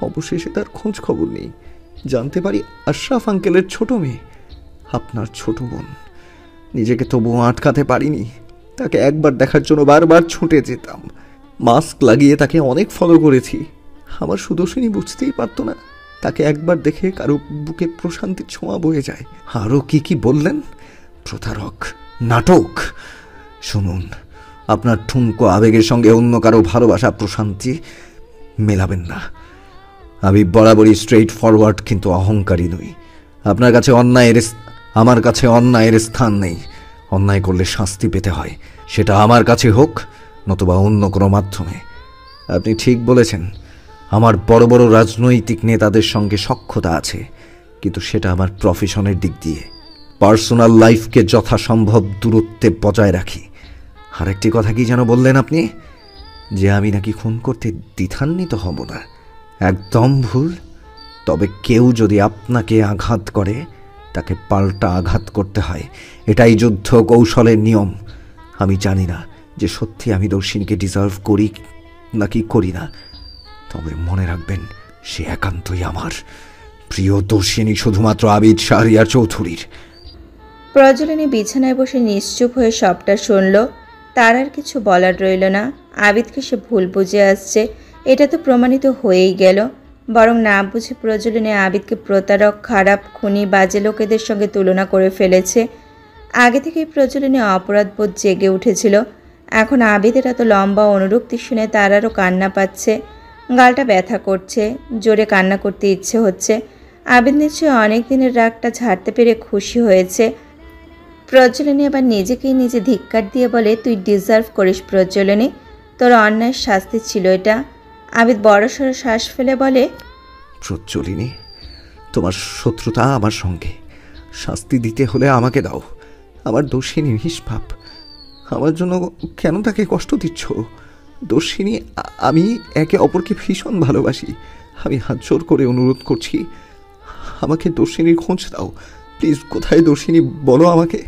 অবশেষে তার খোঁজ খবর নেই। জানতে পারি আশরাফ আঙ্কেলের ছোট মেয়ে, আপনার ছোট বোন। নিজেকে তবুও আটকাতে পারিনি। তাকে একবার দেখার জন্য বারবার ছুটে যেতাম। মাস্ক লাগিয়ে তাকে অনেক ফলো করেছি। আমার সুদর্শিনী বুঝতেই পারতো না। তাকে একবার দেখে কারো বুকে প্রশান্তির ছোঁয়া বয়ে যায়। আরও কি কি বললেন? প্রতারক, নাটক। শুনুন, আপনার ঠুনকো আবেগের সঙ্গে অন্য কারো ভালোবাসা প্রশান্তি মেলাবেন না। আমি বরাবরই স্ট্রেইট ফরওয়ার্ড, কিন্তু অহংকারী নই। আপনার কাছে আমার কাছে অন্যায়ের স্থান নেই। অন্যায় করলে শাস্তি পেতে হয়, সেটা আমার কাছে হোক নতুবা অন্য কোনো মাধ্যমে। আপনি ঠিক বলেছেন, আমার বড় বড় রাজনৈতিক নেতাদের সঙ্গে সখ্যতা আছে, কিন্তু সেটা আমার প্রফেশনের দিক দিয়ে। পার্সোনাল লাইফকে যথাসম্ভব দূরত্বে বজায় রাখি। আর একটি কথা কি যেন বললেন আপনি? যে আমি নাকি খুন করতে দ্বিধান্বিত হব না। একদম ভুল। তবে কেউ যদি আপনাকে আঘাত করে, তাকে পাল্টা আঘাত করতে হয়। এটাই যুদ্ধ কৌশলের নিয়ম। আমি জানি না যে সত্যি আমি দর্শিনীকে ডিজার্ভ করি নাকি করি না, তবে মনে রাখবেন, সে একান্তই আমার প্রিয় দর্শিনী, শুধুমাত্র আবিদ শাহরিয়ার চৌধুরীর। প্রজ্বলিনী বিছানায় বসে নিশ্চুপ হয়ে সবটা শুনল। তার আর কিছু বলার রইল না। আবিদকে সে ভুল বুঝে আসছে, এটা তো প্রমাণিত হয়েই গেল। বরং না বুঝে প্রজ্বলিনী আবিদকে প্রতারক, খারাপ, খুনি, বাজে লোকেদের সঙ্গে তুলনা করে ফেলেছে। আগে থেকেই প্রজ্বলিনী অপরাধবোধ জেগে উঠেছিল। এখন আবিদের এত লম্বা অনুরক্তি শুনে তার আরও কান্না পাচ্ছে। গালটা ব্যথা করছে, জোরে কান্না করতে ইচ্ছে হচ্ছে। আবিদ নিশ্চয়ই অনেক দিনের রাগটা ঝাড়তে পেরে খুশি হয়েছে। প্রজ্বলিনী আবার নিজেকেই নিজে ধিক্কার দিয়ে বলে, তুই ডিজার্ভ করিস প্রজ্বলিনী, তোর অন্যায়ের শাস্তি ছিল এটা। আবিদ বড়সড় শ্বাস ফেলে বলে, প্রজ্বলিনী, তোমার শত্রুতা আমার সঙ্গে। শাস্তি দিতে হলে আমাকে দাও। আমার দর্শিনী নিষ্পাপ। আমার জন্য কেন তাকে কষ্ট দিচ্ছ? দর্শিনী, আমি একে অপরকে ভীষণ ভালোবাসি। আমি হাত জোর করে অনুরোধ করছি, আমাকে দর্শিনীর খোঁজ দাও প্লিজ। কোথায় দর্শিনী, বলো আমাকে।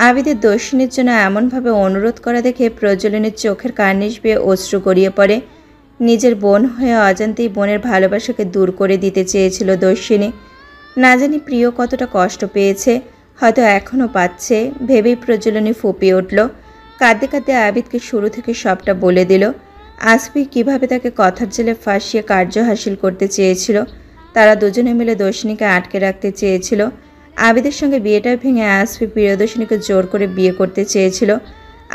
আবিদের দর্শিনীর জন্য এমনভাবে অনুরোধ করা দেখে প্রজ্বলিনীর চোখের কার্নিশ বেয়ে অশ্রু গড়িয়ে পড়ে। নিজের বোন হয়ে অজান্তেই বোনের ভালোবাসাকে দূর করে দিতে চেয়েছিল দর্শিনী। না জানি প্রিয় কতটা কষ্ট পেয়েছে, হয়তো এখনও পাচ্ছে ভেবেই প্রজ্বলিনী ফুপিয়ে উঠল। কাঁদতে কাঁদতে আবিদকে শুরু থেকে সবটা বলে দিল। আসফি কিভাবে তাকে কথার জেলে ফাঁসিয়ে কার্য হাসিল করতে চেয়েছিল। তারা দুজনে মিলে দর্শিনীকে আটকে রাখতে চেয়েছিল। আবিদের সঙ্গে বিয়েটা ভেঙে আসফি প্রিয়দর্শিনীকে জোর করে বিয়ে করতে চেয়েছিল।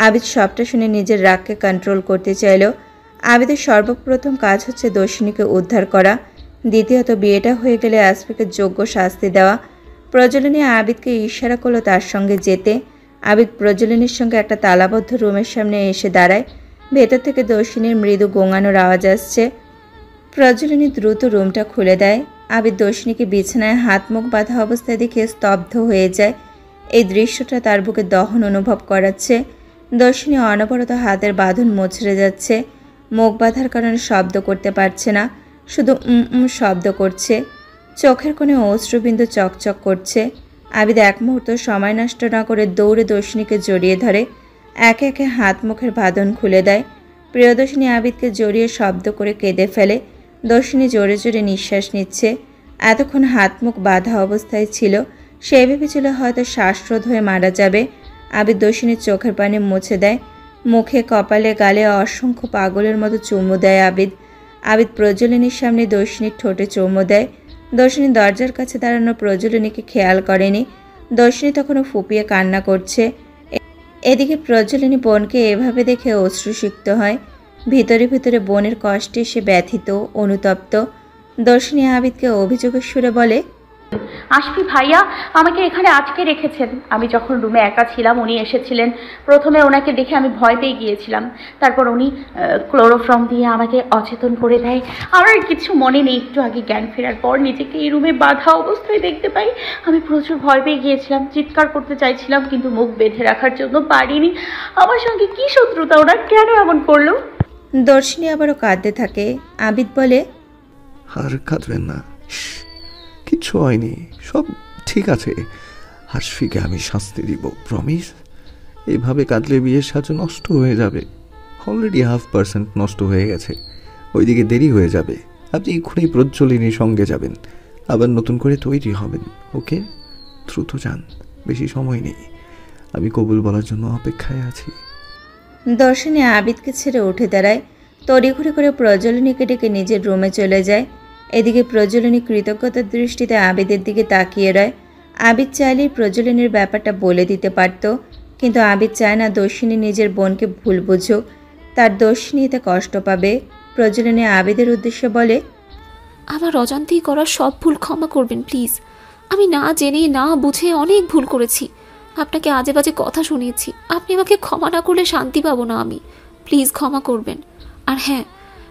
আবিদ সবটা শুনে নিজের রাগকে কন্ট্রোল করতে চাইল। আবিদের সর্বপ্রথম কাজ হচ্ছে দর্শিনীকে উদ্ধার করা, দ্বিতীয়ত বিয়েটা হয়ে গেলে আসফিকে যোগ্য শাস্তি দেওয়া। প্রজ্বলিনী আবিদকে ইশারা করলো তার সঙ্গে যেতে। আবিদ প্রজ্বলিনীর সঙ্গে একটা তালাবদ্ধ রুমের সামনে এসে দাঁড়ায়। ভেতর থেকে দর্শিনীর মৃদু গোঙানোর আওয়াজ আসছে। প্রজ্বলিনী দ্রুত রুমটা খুলে দেয়। আবিদ দর্শিনীকে বিছানায় হাত মুখ বাঁধা অবস্থায় দেখে স্তব্ধ হয়ে যায়। এই দৃশ্যটা তার বুকে দহন অনুভব করাচ্ছে। দর্শিনী অনবরত হাতের বাঁধন মোচড়ে যাচ্ছে। মুখ বাঁধার কারণে শব্দ করতে পারছে না, শুধু শব্দ করছে। চোখের কোণে অশ্রুবিন্দু চকচক করছে। আবিদ এক মুহূর্ত সময় নষ্ট না করে দৌড়ে দর্শিনীকে জড়িয়ে ধরে। একে একে হাত মুখের বাঁধন খুলে দেয়। প্রিয়দর্শিনী আবিদকে জড়িয়ে শব্দ করে কেঁদে ফেলে। দর্শিনী জোরে জোরে নিঃশ্বাস নিচ্ছে। এতক্ষণ হাত মুখ বাঁধা অবস্থায় ছিল। সে ভেবেছিল হয়তো শ্বাসরোধ হয়ে মারা যাবে। আবিদ দর্শিনীর চোখের পানি মুছে দেয়। মুখে, কপালে, গালে অসংখ্য পাগলের মতো চুমু দেয় আবিদ। আবিদ প্রজ্বলিনীর সামনে দর্শিনীর ঠোঁটে চুমু দেয়। দর্শিনী দরজার কাছে দাঁড়ানো প্রজ্বলিনীকে খেয়াল করেনি। দর্শিনী তখনও ফুপিয়ে কান্না করছে। এদিকে প্রজ্বলিনী বোনকে এভাবে দেখে অশ্রুসিক্ত হয়। ভিতরে ভিতরে বোনের কষ্টে সে ব্যথিত, অনুতপ্ত। দর্শিনী আবিদকে অভিযোগের সুরে বলে, আসফি ভাইয়া আমাকে এখানে আটকে রেখেছেন। আমি যখন রুমে একা ছিলাম উনি এসেছিলেন। প্রথমে ওনাকে দেখে আমি ভয় পেয়ে গিয়েছিলাম। তারপর উনি ক্লোরোফর্ম দিয়ে আমাকে অচেতন করে দেয়। আমার কিছু মনে নেই। একটু আগে জ্ঞান ফেরার পর নিজেকে এই রুমে বাঁধা অবস্থায় দেখতে পাই। আমি প্রচুর ভয় পেয়ে গিয়েছিলাম, চিৎকার করতে চাইছিলাম কিন্তু মুখ বেঁধে রাখার জন্য পারিনি। আমার সঙ্গে কী শত্রুতা, ওরা কেন এমন করলো? দর্শিনী আবারও কাঁদতে থাকে। আবিদ বলে, আর কাঁদবেন না, কিচ্ছু হয়নি, সব ঠিক আছে। আসফিকে আমি শাস্তি দিব, প্রমিস। এভাবে কাঁদলে বিয়ের সাজ নষ্ট হয়ে যাবে। অলরেডি 0.5% নষ্ট হয়ে গেছে, ওইদিকে দেরি হয়ে যাবে। আপনি এক্ষুনি প্রজ্বলিনীর সঙ্গে যাবেন, আবার নতুন করে তৈরি হবেন। ওকে, দ্রুত যান, বেশি সময় নেই। আমি কবুল বলার জন্য অপেক্ষায় আছি। দর্শনী আবিদকে ছেড়ে উঠে দাঁড়ায়। তড়িঘড়ি করে প্রজ্বলনীকে ডেকে নিজের রুমে চলে যায়। এদিকে প্রজ্বলনী কৃতজ্ঞতার দৃষ্টিতে আবিদের দিকে তাকিয়ে রয়। আবিদ চাইলেই প্রজ্বলনীর ব্যাপারটা বলে দিতে পারত, কিন্তু আবিদ চায় না দর্শিনী নিজের বোনকে ভুল বুঝুক, তার দর্শিনী এতে কষ্ট পাবে। প্রজ্বলনী আবিদের উদ্দেশ্যে বলে, আমার অজান্তেই করা সব ভুল ক্ষমা করবেন প্লিজ। আমি না জেনে না বুঝে অনেক ভুল করেছি, আপনাকে আজে বাজে কথা শুনিয়েছি। আপনি আমাকে ক্ষমা না করলে শান্তি পাবো না আমি। প্লিজ ক্ষমা করবেন। আর হ্যাঁ,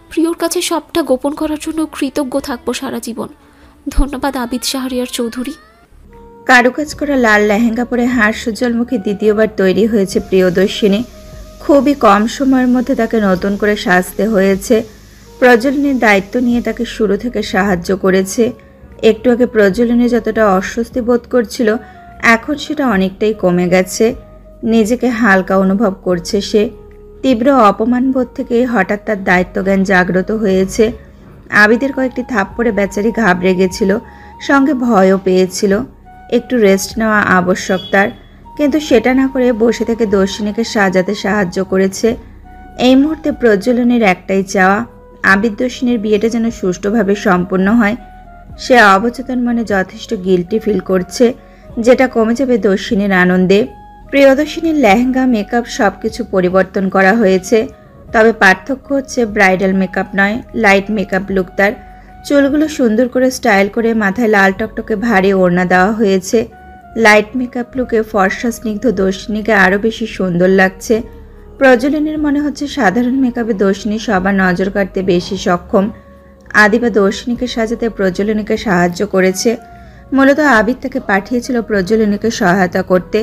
প্রিয়র কাছে সবটা গোপন করার জন্য কৃতজ্ঞ থাকবো সারা জীবন। ধন্যবাদ আবিদ শাহরিয়ার চৌধুরী। কারুকাজ করা লাল লেহেঙ্গা পরে হাস্যোজ্জ্বল মুখে দ্বিতীয়বার তৈরি হয়েছে প্রিয়দর্শিনী। খুবই কম সময়ের মধ্যে তাকে নতুন করে সাজতে হয়েছে। প্রজ্বলনের দায়িত্ব নিয়ে তাকে শুরু থেকে সাহায্য করেছে। একটু আগে প্রজ্বলনী যতটা অস্বস্তি বোধ করছিল, এখন সেটা অনেকটাই কমে গেছে। নিজেকে হালকা অনুভব করছে সে। তীব্র অপমানবোধ থেকে হঠাৎ তার দায়িত্বজ্ঞান জাগ্রত হয়েছে। আবিদের কয়েকটি থাপ্পড়ে বেচারি ঘাবড়ে গেছিল, সঙ্গে ভয়ও পেয়েছিল। একটু রেস্ট নেওয়া আবশ্যক তার, কিন্তু সেটা না করে বসে থেকে দর্শিনীকে সাজাতে সাহায্য করেছে। এই মুহূর্তে প্রজ্বলনের একটাই চাওয়া, আবিদ দর্শিনীর বিয়েটা যেন সুষ্ঠুভাবে সম্পন্ন হয়। সে অবচেতন মনে যথেষ্ট গিল্টি ফিল করছে, যেটা কমে যাবে দর্শিনীর আনন্দে। প্রিয়দর্শিনীর লেহেঙ্গা, মেকআপ সবকিছু পরিবর্তন করা হয়েছে, তবে পার্থক্য হচ্ছে ব্রাইডাল মেকআপ নয়, লাইট মেকআপ লুক তার। চুলগুলো সুন্দর করে স্টাইল করে মাথায় লাল টকটকে ভারী ওড়না দেওয়া হয়েছে। লাইট মেকআপ লুকে ফর্সা স্নিগ্ধ দর্শিনীকে আরও বেশি সুন্দর লাগছে। প্রজ্বলনের মনে হচ্ছে সাধারণ মেকআপে দর্শিনী সবার নজর কাটতে বেশি সক্ষম। আদিবা দর্শিনীকে সাজাতে প্রজ্বলনীকে সাহায্য করেছে। মূলত আবিদ তাকে পাঠিয়েছিল প্রজ্বলনীকে সহায়তা করতে।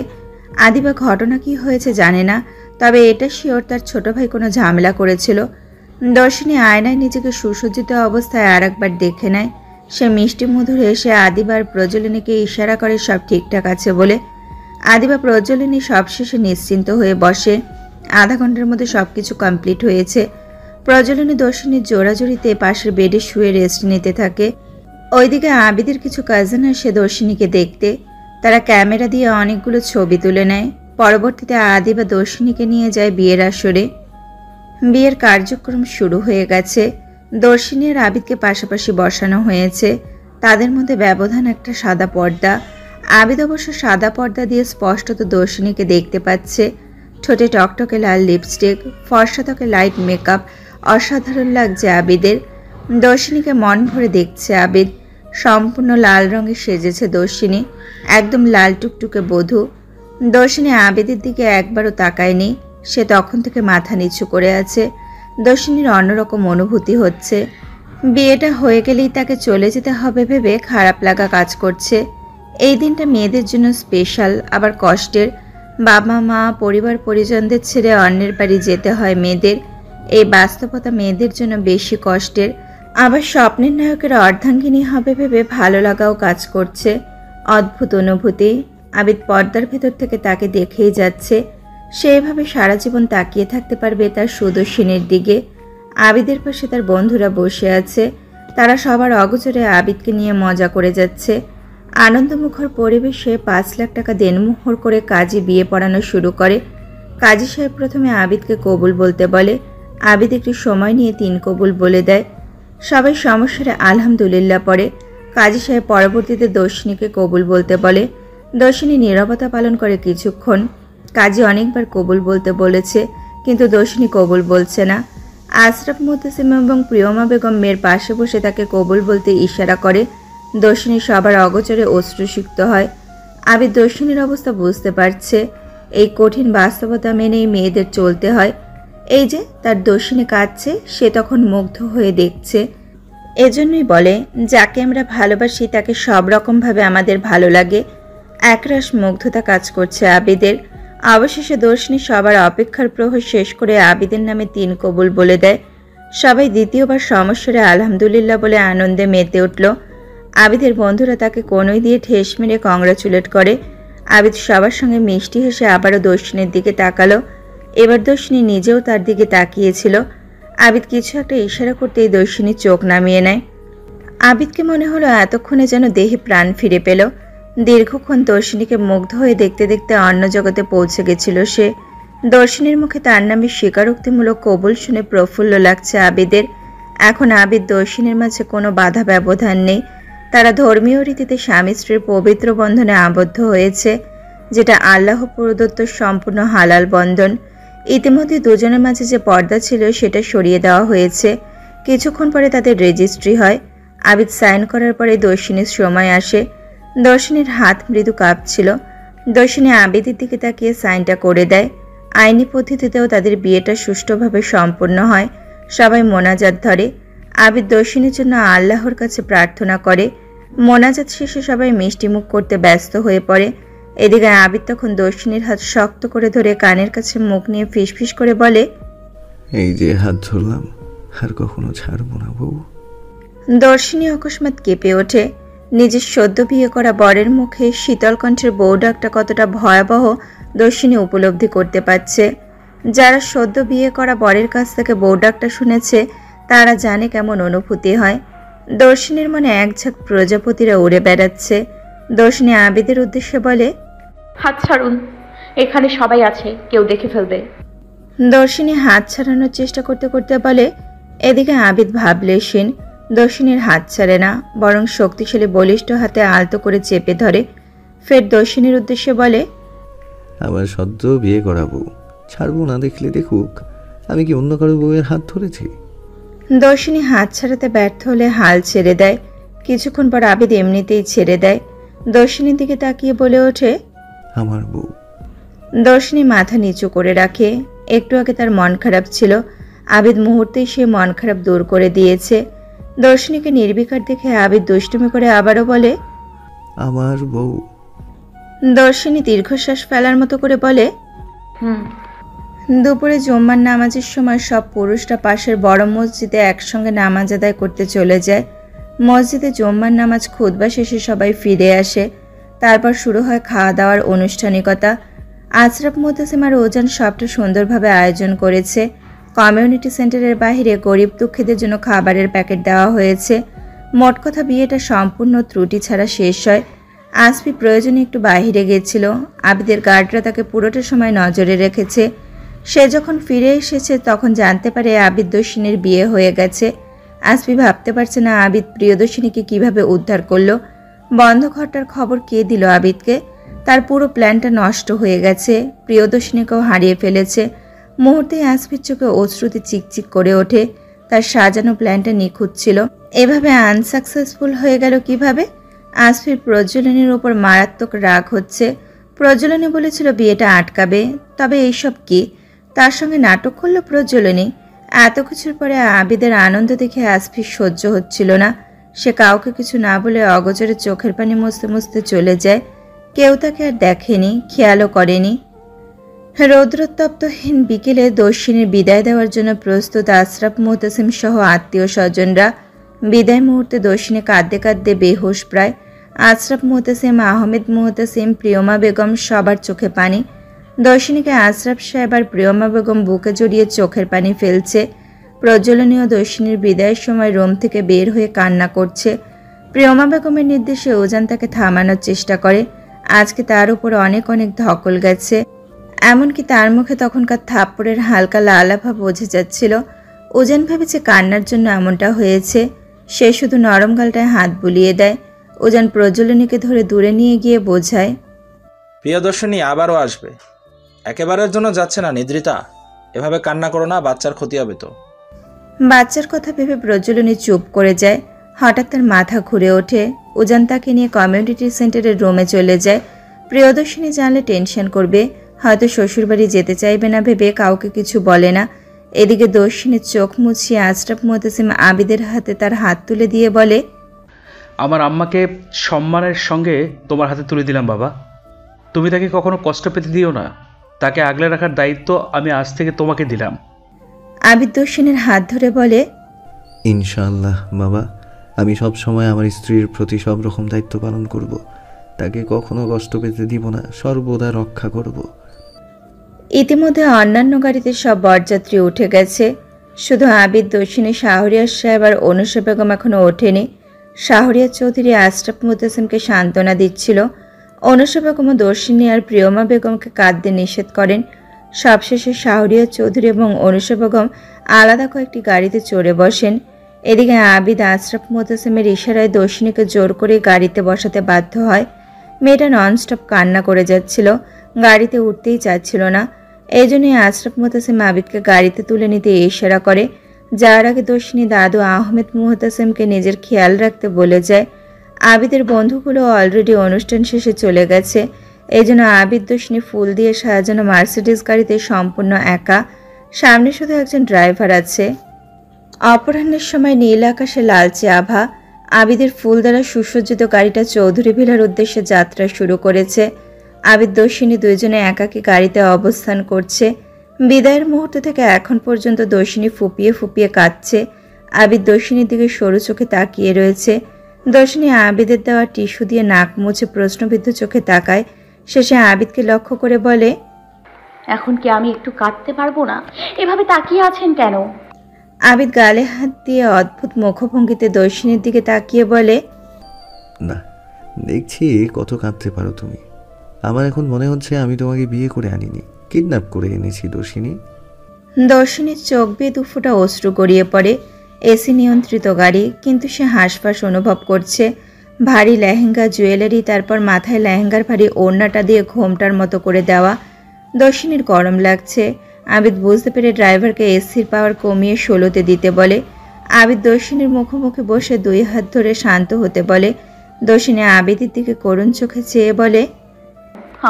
আদিবা ঘটনা কি হয়েছে জানে না, তবে এটা শিওর তার ছোট ভাই কোনো ঝামেলা করেছিল। দর্শিনী আয়নায় নিজেকে সুসজ্জিত অবস্থায় আর একবার দেখে নেয়। সে মিষ্টি মধুর এসে আদিবার প্রজ্বলনীকে ইশারা করে সব ঠিকঠাক আছে বলে। আদিবা প্রজ্বলনী সবশেষে নিশ্চিন্ত হয়ে বসে। আধা ঘন্টার মধ্যে সবকিছু কমপ্লিট হয়েছে। প্রজ্বলনী দর্শিনীর জোড়াজড়িতে পাশের বেডে শুয়ে রেস্ট নিতে থাকে। ওইদিকে আবিদের কিছু কাজিন আসে দর্শিনীকে দেখতে। তারা ক্যামেরা দিয়ে অনেকগুলো ছবি তুলে নেয়। পরবর্তীতে আদিবা দর্শিনীকে নিয়ে যায় বিয়ের আসরে। বিয়ের কার্যক্রম শুরু হয়ে গেছে। দর্শিনী আর আবিদকে পাশাপাশি বসানো হয়েছে। তাদের মধ্যে ব্যবধান একটা সাদা পর্দা। আবিদ অবশ্য সাদা পর্দা দিয়ে স্পষ্টত দর্শিনীকে দেখতে পাচ্ছে। ঠোঁটে টকটকে লাল লিপস্টিক, ফর্সা ত্বকে লাইট মেকআপ, অসাধারণ লাগছে আবিদের। দর্শিনীকে মন ভরে দেখছে আবিদ। সম্পূর্ণ লাল রঙে সেজেছে দর্শিনী, একদম লাল টুকটুকে বধূ। দর্শিনী আবিদের দিকে একবারও তাকায়নি। সে তখন থেকে মাথা নিচু করে আছে। দর্শিনীর অন্যরকম অনুভূতি হচ্ছে। বিয়েটা হয়ে গেলেই তাকে চলে যেতে হবে ভেবে খারাপ লাগা কাজ করছে। এই দিনটা মেয়েদের জন্য স্পেশাল, আবার কষ্টের। বাবা মা, পরিবার পরিজনদের ছেড়ে অন্যের বাড়ি যেতে হয় মেয়েদের। এই বাস্তবতা মেয়েদের জন্য বেশি কষ্টের। আবার স্বপ্নের নায়কের অর্ধাঙ্গিনী হবে ভেবে ভালো লাগাও কাজ করছে। অদ্ভুত অনুভূতি। আবিদ পর্দার ভেতর থেকে তাকে দেখেই যাচ্ছে। সেইভাবে সারা জীবন তাকিয়ে থাকতে পারবে তার সুদর্শিনীর দিকে। আবিদের পাশে তার বন্ধুরা বসে আছে। তারা সবার অগোচরে আবিদকে নিয়ে মজা করে যাচ্ছে। আনন্দমুখর পরিবেশে ৫ লাখ টাকা দেনমোহর করে কাজী বিয়ে পড়ানো শুরু করে। কাজী সাহেব প্রথমে আবিদকে কবুল বলতে বলে। আবিদ একটু সময় নিয়ে ৩ কবুল বলে দেয়। সবাই সমস্যারে আলহামদুলিল্লাহ পড়ে। কাজী সাহেব পরবর্তীতে দর্শিনীকে কবুল বলতে বলে। দর্শিনী নীরবতা পালন করে কিছুক্ষণ। কাজী অনেকবার কবুল বলতে বলেছে, কিন্তু দর্শিনী কবুল বলছে না। আশরাফ মুতাসিম এবং প্রিয়মা বেগম মেয়ের পাশে বসে তাকে কবুল বলতে ইশারা করে। দর্শিনী সবার অগোচরে অশ্রুসিক্ত হয়। আবিদ দর্শিনীর অবস্থা বুঝতে পারছে। এই কঠিন বাস্তবতা মেনেই মেয়েদের চলতে হয়। এই যে তার দর্শিনী কাঁদছে, সে তখন মুগ্ধ হয়ে দেখছে। এজন্যই বলে, যাকে আমরা ভালোবাসি তাকে সব রকমভাবে আমাদের ভালো লাগে। একরাশ মুগ্ধতা কাজ করছে আবিদের। অবশেষে দর্শিনী সবার অপেক্ষার প্রহর শেষ করে আবিদের নামে ৩ কবুল বলে দেয়। সবাই দ্বিতীয়বার সমস্যারে আলহামদুলিল্লাহ বলে আনন্দে মেতে উঠল। আবিদের বন্ধুরা তাকে কনুই দিয়ে ঠেস মেরে কংগ্রাচুলেট করে। আবিদ সবার সঙ্গে মিষ্টি হেসে আবারও দর্শিনীর দিকে তাকালো। এবার দর্শিনী নিজেও তার দিকে তাকিয়েছিল। আবিদ কিছু একটা ইশারা করতেই দর্শিনী চোখ নামিয়ে নেয়। আবিদকে মনে হলো এতক্ষণে যেন দেহে প্রাণ ফিরে পেল। দীর্ঘক্ষণ দর্শিনীকে মুগ্ধ হয়ে দেখতে দেখতে অন্য জগতে পৌঁছে গেছিল সে। দর্শিনীর মুখে তার নামে স্বীকারোক্তিমূলক কবুল শুনে প্রফুল্ল লাগছে আবিদের। এখন আবিদ দর্শিনীর মাঝে কোনো বাধা ব্যবধান নেই। তারা ধর্মীয় রীতিতে স্বামী স্ত্রীর পবিত্র বন্ধনে আবদ্ধ হয়েছে, যেটা আল্লাহ প্রদত্ত সম্পূর্ণ হালাল বন্ধন। ইতিমধ্যে দুজনের মাঝে যে পর্দা ছিল সেটা সরিয়ে দেওয়া হয়েছে। কিছুক্ষণ পরে তাদের রেজিস্ট্রি হয়। আবিদ সাইন করার পরে দর্শিনীর সময় আসে। দর্শিনীর হাত মৃদু কাঁপছিল। দর্শিনী আবিদের দিকে তাকিয়ে সাইনটা করে দেয়। আইনি পদ্ধতিতেও তাদের বিয়েটা সুষ্ঠুভাবে সম্পন্ন হয়। সবাই মোনাজাত ধরে। আবিদ দর্শিনীর জন্য আল্লাহর কাছে প্রার্থনা করে। মোনাজাত শেষে সবাই মিষ্টিমুখ করতে ব্যস্ত হয়ে পড়ে। এদিকে আবিদ তখন দর্শিনীর হাত শক্ত করে ধরে কানের কাছে মুখ নিয়ে ফিসফিস করে বলে, এই যে হাত ধরলাম, আর কখনো ছাড়বো না বউ। দর্শিনী অকস্মাৎ কেঁপে ওঠে। নিজের সদ্য বিয়ে করা বরের মুখে শীতল কণ্ঠের বউ ডাকটা কতটা ভয়াবহ দর্শিনী উপলব্ধি করতে পারছে। যারা সদ্য বিয়ে করা বরের কাছ থেকে বউ ডাকটা শুনেছে তারা জানে কেমন অনুভূতি হয়। দর্শিনীর মনে এক ঝাঁক প্রজাপতিরা উড়ে বেড়াচ্ছে। দর্শিনী আবিদের উদ্দেশ্যে বলে, হাত ছাড়ুন, এখানে সবাই আছে, কেউ দেখে ফেলবে। দর্শিনী হাত ছাড়ানোর চেষ্টা করতে করতে বলে। এদিকে আবিদ ভাবলেশীন। দর্শিনীর হাত ছাড়ে না, বরং শক্তিশালী বলিষ্ঠ হাতে আলতো করে চেপে ধরে। ফের দর্শিনীর উদ্দেশ্যে বলে, আবার সদ্য বিয়ে করাবো, ছাড়বো না, দেখলে দেখুক আমি কি অন্য কারো বউয়ের হাত ধরেছি। দর্শিনী হাত ছাড়াতে ব্যর্থ হলে হাল ছেড়ে দেয়। কিছুক্ষণ পর আবিদ এমনিতেই ছেড়ে দেয়। দর্শিনীর দিকে তাকিয়ে বলে ওঠে, আমার বউ। দর্শিনী মাথা নিচু করে রাখে। একটু আগে তার মন খারাপ ছিল, আবিদ মুহূর্তেই সে মন খারাপ দূর করে দিয়েছে। দর্শিনীকে নির্বিকার দেখে আবিদ দুষ্টুমি করে আবারও বলে, আমার বউ। দর্শিনী দীর্ঘশ্বাস ফেলার মতো করে বলে, হুম। দুপুরে জুম্মার নামাজের সময় সব পুরুষরা পাশের বড় মসজিদে একসঙ্গে নামাজ আদায় করতে চলে যায়। মসজিদে জুম্মার নামাজ খুতবা শেষে সবাই ফিরে আসে। তারপর শুরু হয় খাওয়া দাওয়ার আনুষ্ঠানিকতা। আশরাফ মুতাসিম আর ওজান সবটা সুন্দরভাবে আয়োজন করেছে। কমিউনিটি সেন্টারের বাইরে গরিব দুঃখীদের জন্য খাবারের প্যাকেট দেওয়া হয়েছে। মোট কথা বিয়েটা সম্পূর্ণ ত্রুটি ছাড়া শেষ হয়। আসফি প্রয়োজনে একটু বাইরে গেছিল। আবিদের গার্ডরা তাকে পুরোটা সময় নজরে রেখেছে। সে যখন ফিরে এসেছে তখন জানতে পারে আবিদ দর্শিনীর বিয়ে হয়ে গেছে। আসফি ভাবতে পারছে না আবিদ প্রিয়দর্শিনীকে কিভাবে উদ্ধার করলো। বন্ধ ঘরটার খবর কে দিল আবিদকে? তার পুরো প্ল্যানটা নষ্ট হয়ে গেছে। প্রিয়দর্শিনীকেও হারিয়ে ফেলেছে। মুহূর্তে আসফির চোখে অশ্রুতে চিকচিক করে ওঠে। তার সাজানো প্ল্যানটা নিখুঁত ছিল, এভাবে আনসাকসেসফুল হয়ে গেল কিভাবে? আসফির প্রজ্বলনীর উপর মারাত্মক রাগ হচ্ছে। প্রজ্বলনী বলেছিল বিয়েটা আটকাবে, তবে এইসব কি? তার সঙ্গে নাটক করলো প্রজ্বলনী। এত কিছুর পরে আবিদের আনন্দ দেখে আসফির সহ্য হচ্ছিল না। সে কাউকে কিছু না বলে অগোচরে চোখের পানি মুছতে মুছতে চলে যায়। কেউ তাকে আর দেখেনি, খেয়ালও করেনি। রৌদ্রোত্তপ্তহীন বিকেলে দর্শিনীর বিদায় দেওয়ার জন্য প্রস্তুত আশরাফ মুতাসিম সহ আত্মীয় স্বজনরা। বিদায় মুহূর্তে দর্শিনী কাঁদতে কাঁদতে বেহুশ প্রায়। আশরাফ মুতাসিম, আহমেদ মুতাসিম, প্রিয়মা বেগম সবার চোখে পানি। দর্শিনীকে আশরাফ সাহেব আর প্রিয়মা বেগম বুকে জড়িয়ে চোখের পানি ফেলছে। প্রজ্বলনীয় দর্শিনীর বিদায়ের সময় রুম থেকে বের হয়ে কান্না করছে। প্রিয়মা বেগমের নির্দেশে ওজান তাকে থামানোর চেষ্টা করে। আজকে তার উপর অনেক অনেক ধকল গেছে। এমনকি তার মুখে তখনকার থাপ্পড়ের হালকা লালাভাব বোঝা যাচ্ছিল। ওজান ভেবেছে কান্নার জন্য এমনটা হয়েছে। সে শুধু নরম গালটায় হাত বুলিয়ে দেয়। ওজান প্রজ্বলনীকে ধরে দূরে নিয়ে গিয়ে বোঝায়, প্রিয়দর্শিনী আবারও আসবে, একেবারের জন্য যাচ্ছে না নিদ্রিতা। এভাবে কান্না করো না, বাচ্চার ক্ষতি হবে তো। বাচ্চার কথা ভেবে প্রজ্বলনী চুপ করে যায়। হঠাৎ তার মাথা ঘুরে ওঠে। ওজান তাকে নিয়ে কমিউনিটি সেন্টারের রুমে চলে যায়। প্রিয়দর্শিনী জানলে টেনশন করবে, হয়তো শ্বশুরবাড়ি যেতে চাইবে না ভেবে কাউকে কিছু বলে না। এদিকে দর্শিনীর চোখ মুছিয়ে আশরাফ মুতাসিম আবিদের হাতে তার হাত তুলে দিয়ে বলে, আমার আম্মাকে সম্মানের সঙ্গে তোমার হাতে তুলে দিলাম বাবা। তুমি তাকে কখনো কষ্ট পেতে দিও না। তাকে আগলে রাখার দায়িত্ব আমি আজ থেকে তোমাকে দিলাম। আবিদ দর্শিনীর হাত ধরে বলে, ইনশাআল্লাহ বাবা, আমি সব সময় আমার স্ত্রীর প্রতি সব রকম দায়িত্ব পালন করব। তাকে কখনো কষ্ট পেতে দিব না, সর্বদা রক্ষা করব। ইতিমধ্যে অন্যান্য গাড়িতে সব বরযাত্রী উঠে গেছে। শুধু আবিদ, দর্শিনী, শাহরিয়ার সাহেব আর অনুষা বেগম এখনো ওঠেনি। শাহরিয়ার চৌধুরী আশরাফ মুতাসিমকে সান্ত্বনা দিচ্ছিল। অনুষা বেগম ও দর্শিনী আর প্রিয়মা বেগমকে কাঁদতে নিষেধ করেন। সবশেষে শাহরিয়ার চৌধুরী এবং অনুষা বেগম আলাদা কয়েকটি গাড়িতে চড়ে বসেন। এদিকে আবিদ আশরাফ মুতাসিমের ইশারায় দর্শিনীকে জোর করে গাড়িতে বসাতে বাধ্য হয়। মেয়েটা ননস্টপ কান্না করে যাচ্ছিল, গাড়িতে উঠতেই চাচ্ছিল না। এই জন্যই আশরাফ মুতাসিম আবিদকে গাড়িতে তুলে নিতে ইশারা করে। যার আগে দর্শিনী দাদু আহমেদ মুহতাসিমকে নিজের খেয়াল রাখতে বলে যায়। আবিদের বন্ধুগুলো অলরেডি অনুষ্ঠান শেষে চলে গেছে। এই জন্য আবিদ দর্শিনী ফুল দিয়ে সাজানো মার্সিডিজ গাড়িতে সম্পূর্ণ একা, সামনে শুধু একজন ড্রাইভার আছে। অপরাহ্নের সময় নীল আকাশে লালচে আভা। আবিদের ফুল দ্বারা সুসজ্জিত গাড়িটা চৌধুরী ভিলার উদ্দেশ্যে যাত্রা শুরু করেছে। আবিদ দর্শিনী দুইজনে একাকী গাড়িতে অবস্থান করছে। বিদায়ের মুহূর্ত থেকে এখন পর্যন্ত দর্শিনী ফুপিয়ে ফুপিয়ে কাঁদছে। আবিদ দর্শিনীর দিকে সরু চোখে তাকিয়ে রয়েছে। দর্শিনী আবিদের দেওয়া টিস্যু দিয়ে নাক মুছে প্রশ্নবিদ্ধ চোখে তাকায়। শেষে আবিদকে লক্ষ্য করে বলে, এখন কি আমি একটু কাঁদতে পারবো না? এভাবে তাকিয়ে আছেন কেন? আবিদ গালে হাত দিয়ে অদ্ভুত মুখভঙ্গিতে দর্শিনীর দিকে তাকিয়ে বলে, না, দেখছি কত কাঁদতে পারো তুমি। আমার এখন মনে হচ্ছে আমি তোমাকে বিয়ে করে আনিনি, কিডন্যাপ করে এনেছি দর্শিনী। দর্শিনীর চোখ বেয়ে দুফোঁটা অশ্রু গড়িয়ে পড়ে। এসি নিয়ন্ত্রিত গাড়ি, কিন্তু সে হাঁসফাঁস অনুভব করছে। ভারী লেহেঙ্গা, জুয়েলারি, তারপর মাথায় লেহেঙ্গার ভারী ওড়নাটা দিয়ে ঘোমটার মতো করে দেওয়া। দর্শিনীর গরম লাগছে। আবিদ বুঝতে পেরে ড্রাইভারকে এসির পাওয়ার কমিয়ে 16-তে দিতে বলে। আবিদ দর্শিনীর মুখোমুখি বসে 2 হাত ধরে শান্ত হতে বলে। দর্শিনী আবিদের দিকে করুণ চোখে চেয়ে বলে,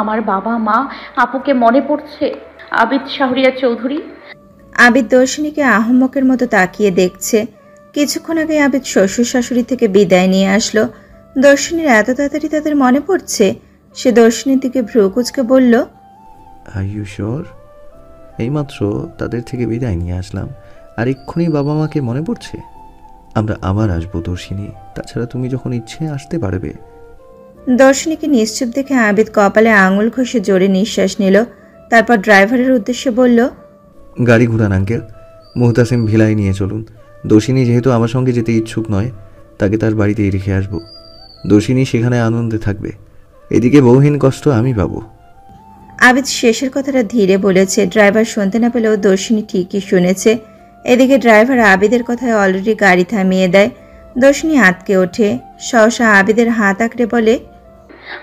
আমার বাবা মা আপুকে মনে পড়ছে। আবিদ শাহরিয়ার চৌধুরী। আবিদ দর্শিনীকে আহম্মকের মতো তাকিয়ে দেখছে। কিছুক্ষণ আগে আবিদ শ্বশুর শাশুড়ি থেকে বিদায় নিয়ে আসলো। দর্শিনীর এত তাড়াতাড়ি তাদের মনে পড়ছে। সে দর্শিনীর দিকে ভ্রু কুঁচকে বলল, আর ইউ শিওর? এইমাত্র তাদের থেকে বিদায় নিয়ে আসলাম, আর এক্ষুনি বাবা মাকে মনে পড়ছে? আমরা আবার আসবো দর্শিনী, তাছাড়া তুমি যখন ইচ্ছে আসতে পারবে। দর্শিনীকে নিশ্চুপ দেখে আবিদ কপালে আঙুল ঘষে জোরে নিঃশ্বাস নিল। তারপর ড্রাইভারের উদ্দেশ্যে বলল, গাড়ি ঘুরান আঙ্কেল, মুহতাসিম ভিলায় নিয়ে চলুন। দর্শিনী যেহেতু আমার সঙ্গে যেতে ইচ্ছুক নয়, তাকে তার বাড়িতেই রেখে আসবো। দর্শিনী সেখানে আনন্দে থাকবে, এদিকে বহুহীন কষ্ট আমি পাবো। আবিদ শেষের কথাটা ধীরে বলেছে। ড্রাইভার শুনতে না পেলেও দর্শিনী ঠিকই শুনেছে। এদিকে ড্রাইভার আবিদের কথায় অলরেডি গাড়ি থামিয়ে দেয়। দর্শিনী আটকে ওঠে। সহসা আবিদের হাত আঁকড়ে বলে,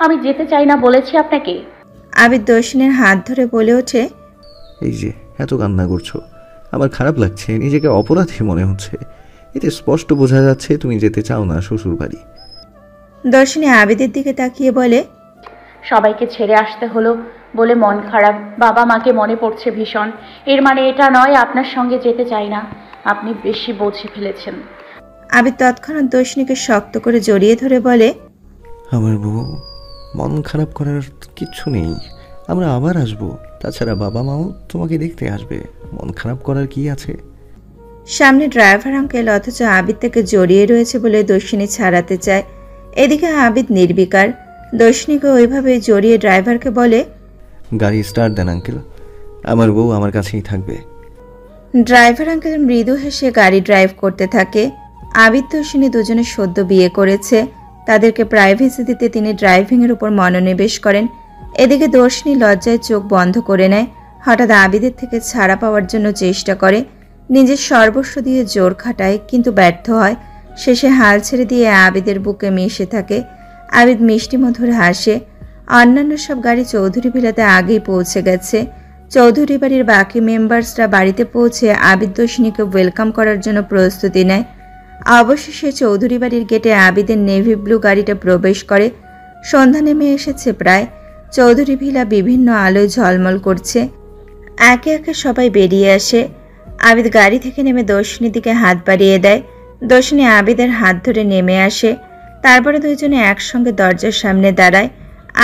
আমি যেতে চাই না বলেছি আপনাকে। আবিদ দর্শিনীর হাত ধরে বলে ওঠে, এই যে এত কান্না করছো, আমার খারাপ লাগছে, নিজেকে অপরাধী মনে হচ্ছে। এতে স্পষ্ট বোঝা যাচ্ছে তুমি যেতে চাও না শ্বশুর বাড়ি। দর্শিনী আবিদের দিকে তাকিয়ে বলে, সবাইকে ছেড়ে আসতে হলো বলে মন খারাপ, বাবা মাকে মনে পড়ছে ভীষণ। এর মানে এটা নয় আপনার সঙ্গে যেতে চাই না। আপনি বেশি বুঝে ফেলেছেন। আবিদ তৎক্ষণাৎ দর্শিনীকে শক্ত করে জড়িয়ে ধরে বলে, আমার বউ, মন খারাপ করার কিচ্ছু নেই, আমরা আবার আসবো। তাছাড়া বাবা মাও তোমাকে দেখতে আসবে, মন খারাপ করার কি আছে? সামনে ড্রাইভার আঙ্কেল, অথচ আবিদ তাকে জড়িয়ে রয়েছে বলে দর্শিনী ছাড়াতে চায়। এদিকে আবিদ নির্বিকার। দর্শিনীকে ওইভাবে জড়িয়ে ড্রাইভারকে বলে, গাড়ি স্টার্ট দেন আঙ্কেল, আমার বউ আমার কাছেই থাকবে। ড্রাইভার আঙ্কেল মৃদু হেসে গাড়ি ড্রাইভ করতে থাকে। আবিদ দর্শিনী দুজনে সদ্য বিয়ে করেছে। তাদেরকে প্রাইভেসি দিতে তিনি ড্রাইভিংয়ের উপর মনোনিবেশ করেন। এদিকে দর্শিনী লজ্জায় চোখ বন্ধ করে নেয়। হঠাৎ আবিদের থেকে ছাড়া পাওয়ার জন্য চেষ্টা করে, নিজের সর্বস্ব দিয়ে জোর খাটায়, কিন্তু ব্যর্থ হয়। শেষে হাল ছেড়ে দিয়ে আবিদের বুকে মিশে থাকে। আবিদ মিষ্টি মধুর হাসে। অন্যান্য সব গাড়ি চৌধুরী ভিলাতে আগেই পৌঁছে গেছে। চৌধুরী বাড়ির বাকি মেম্বার্সরা বাড়িতে পৌঁছে আবিদ দর্শিনীকে ওয়েলকাম করার জন্য প্রস্তুতি নেয়। অবশেষে চৌধুরী বাড়ির গেটে আবিদের নেভি ব্লু গাড়িটা প্রবেশ করে। সন্ধ্যা নেমে এসেছে প্রায়। চৌধুরী ভিলা বিভিন্ন আলোয় ঝলমল করছে। একে একে সবাই বেরিয়ে আসে। আবিদ গাড়ি থেকে নেমে দর্শিনীর দিকে হাত বাড়িয়ে দেয়। দর্শিনী আবিদের হাত ধরে নেমে আসে। তারপরে দুইজনে একসঙ্গে দরজার সামনে দাঁড়ায়।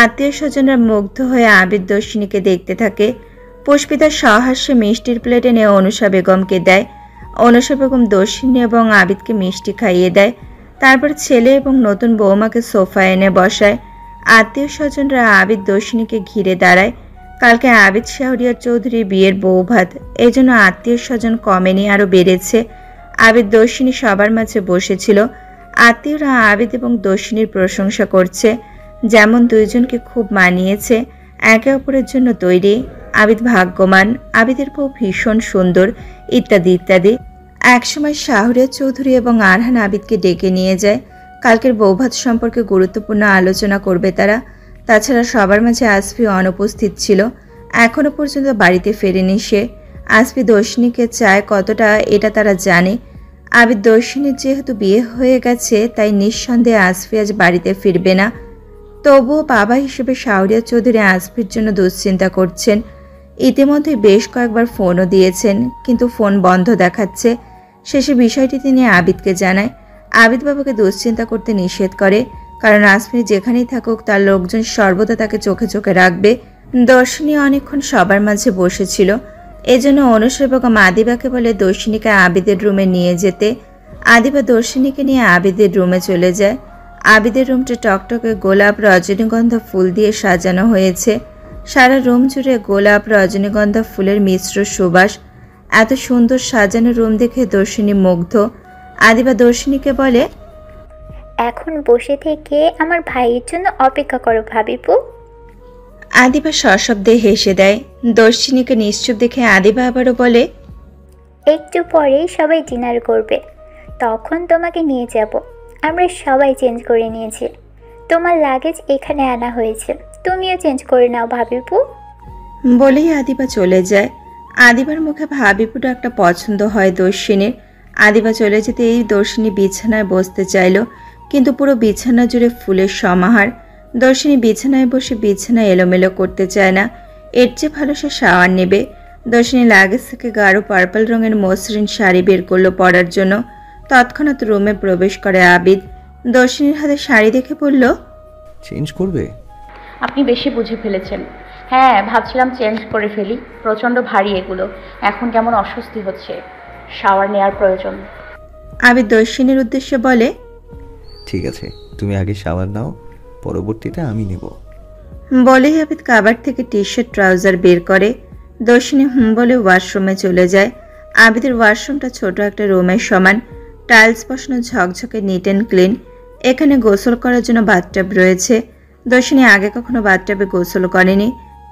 আত্মীয় স্বজনরা মুগ্ধ হয়ে আবিদ দর্শিনীকে দেখতে থাকে। পুষ্পিতার সহাস্যে মিষ্টির প্লেট এনে অনুষা বেগমকে দেয়। অনুষা বেগম দর্শিনী এবং আবিদকে মিষ্টি খাইয়ে দেয়। তারপর ছেলে এবং নতুন বৌমাকে সোফায় এনে বসায়। আত্মীয় স্বজনরা আবিদ দর্শিনীকে ঘিরে দাঁড়ায়। কালকে আবিদ শাহরিয়ার চৌধুরী বিয়ের বৌভাত, এই জন্য আত্মীয় স্বজন কমেনি, আরও বেড়েছে। আবিদ দর্শিনী সবার মাঝে বসেছিল। আত্মীয়রা আবিদ এবং দর্শিনীর প্রশংসা করছে, যেমন দুইজনকে খুব মানিয়েছে, একে অপরের জন্য তৈরি, আবিদ ভাগ্যবান, আবিদের বউ ভীষণ সুন্দর, ইত্যাদি ইত্যাদি। একসময় শাহরিয়ার চৌধুরী এবং আরহান আবিদকে ডেকে নিয়ে যায়। কালকের বৌভাত সম্পর্কে গুরুত্বপূর্ণ আলোচনা করবে তারা। তাছাড়া সবার মাঝে আসফি অনুপস্থিত ছিল, এখনো পর্যন্ত বাড়িতে ফেরেনি সে। আসফি দর্শিনীকে চায় কতটা এটা তারা জানে। আবিদ দর্শিনীর যেহেতু বিয়ে হয়ে গেছে, তাই নিঃসন্দেহে আসফি আজ বাড়িতে ফিরবে না। তবুও বাবা হিসেবে শাহরিয়ার চৌধুরী আসফির জন্য দুশ্চিন্তা করছেন। ইতিমধ্যে বেশ কয়েকবার ফোনও দিয়েছেন, কিন্তু ফোন বন্ধ দেখাচ্ছে। শেষে বিষয়টি তিনি আবিদকে জানায়। আবিদ বাবাকে দুশ্চিন্তা করতে নিষেধ করে, কারণ আসফি যেখানেই থাকুক তার লোকজন সর্বদা তাকে চোখে চোখে রাখবে। দর্শিনী অনেকক্ষণ সবার মাঝে বসেছিল, এজন্য অনুসর বেগম আদিবাকে বলে দর্শিনীকে আবিদের রুমে নিয়ে যেতে। আদিবা দর্শিনীকে নিয়ে আবিদের রুমে চলে যায়। আবিদের রুমটা টকটকে গোলাপ রজনীগন্ধা ফুল দিয়ে সাজানো হয়েছে। সারা রুম জুড়ে গোলাপ রজনীগন্ধা ফুলের মিশ্র সুবাস। এত সুন্দর সাজানো রুম দেখে দর্শিনী মুগ্ধ। আদিবা দর্শিনীকে বলে, এখন বসে থেকে আমার ভাইয়ের জন্য অপেক্ষা করো ভাবিপু। আদিবা সশব্দে হেসে দেয়। দর্শিনীকে নিশ্চুপ দেখে আদিবা আবারও বলে, একটু পরেই সবাই ডিনার করবে, তখন তোমাকে নিয়ে যাব। আমরা সবাই চেঞ্জ করে নিয়েছি, তোমার লাগেজ এখানে আনা হয়েছে, তুমিও চেঞ্জ করে নাও ভাবিপু। বলেই আদিবা চলে যায়। আদিবার মুখে ভাবিপু ডাকটা পছন্দ হয় দর্শিনীর। আদিবা চলে যেতে এই দর্শিনী বিছানায় বসতে চাইল, কিন্তু পুরো বিছানা জুড়ে ফুলের সমাহার। দর্শিনী বিছানায় বসে বিছানা এলোমেলো করতে চায় না, এর চেয়ে ভালো সে শাওয়ার নেবে। দর্শিনী লাগেজ থেকে গাঢ় পার্পল রঙের মসৃণ শাড়ি বের করলো পরার জন্য। তৎক্ষণাৎ রুমে প্রবেশ করে আবিদ। দর্শিনীর হাতে শাড়ি দেখে বলল, চেঞ্জ করবে? আপনি বেশি বুঝে ফেলেছেন। হ্যাঁ, ভাবছিলাম চেঞ্জ করে ফেলি, প্রচণ্ড ভারী এগুলো, এখন কেমন অস্বস্তি হচ্ছে, শাওয়ার নেওয়ার প্রয়োজন। আবিদ দর্শিনীর উদ্দেশ্যে বলে, ঠিক আছে, তুমি আগে শাওয়ার নাও, পরবর্তীতে আমি নেব। বলেই আবিদ কাবার থেকে টি শার্ট ট্রাউজার বের করে। দর্শিনী বলে ওয়াশরুমে চলে যায়। আবিদের ওয়াশরুমটা ছোট একটা রুমের সমান, টাইলস বসানো, ঝকঝকে নিট অ্যান্ড ক্লিন। এখানে গোসল করার জন্য বাথটাব রয়েছে। দর্শিনী আগে কখনো বাথটাবে গোসল করেনি,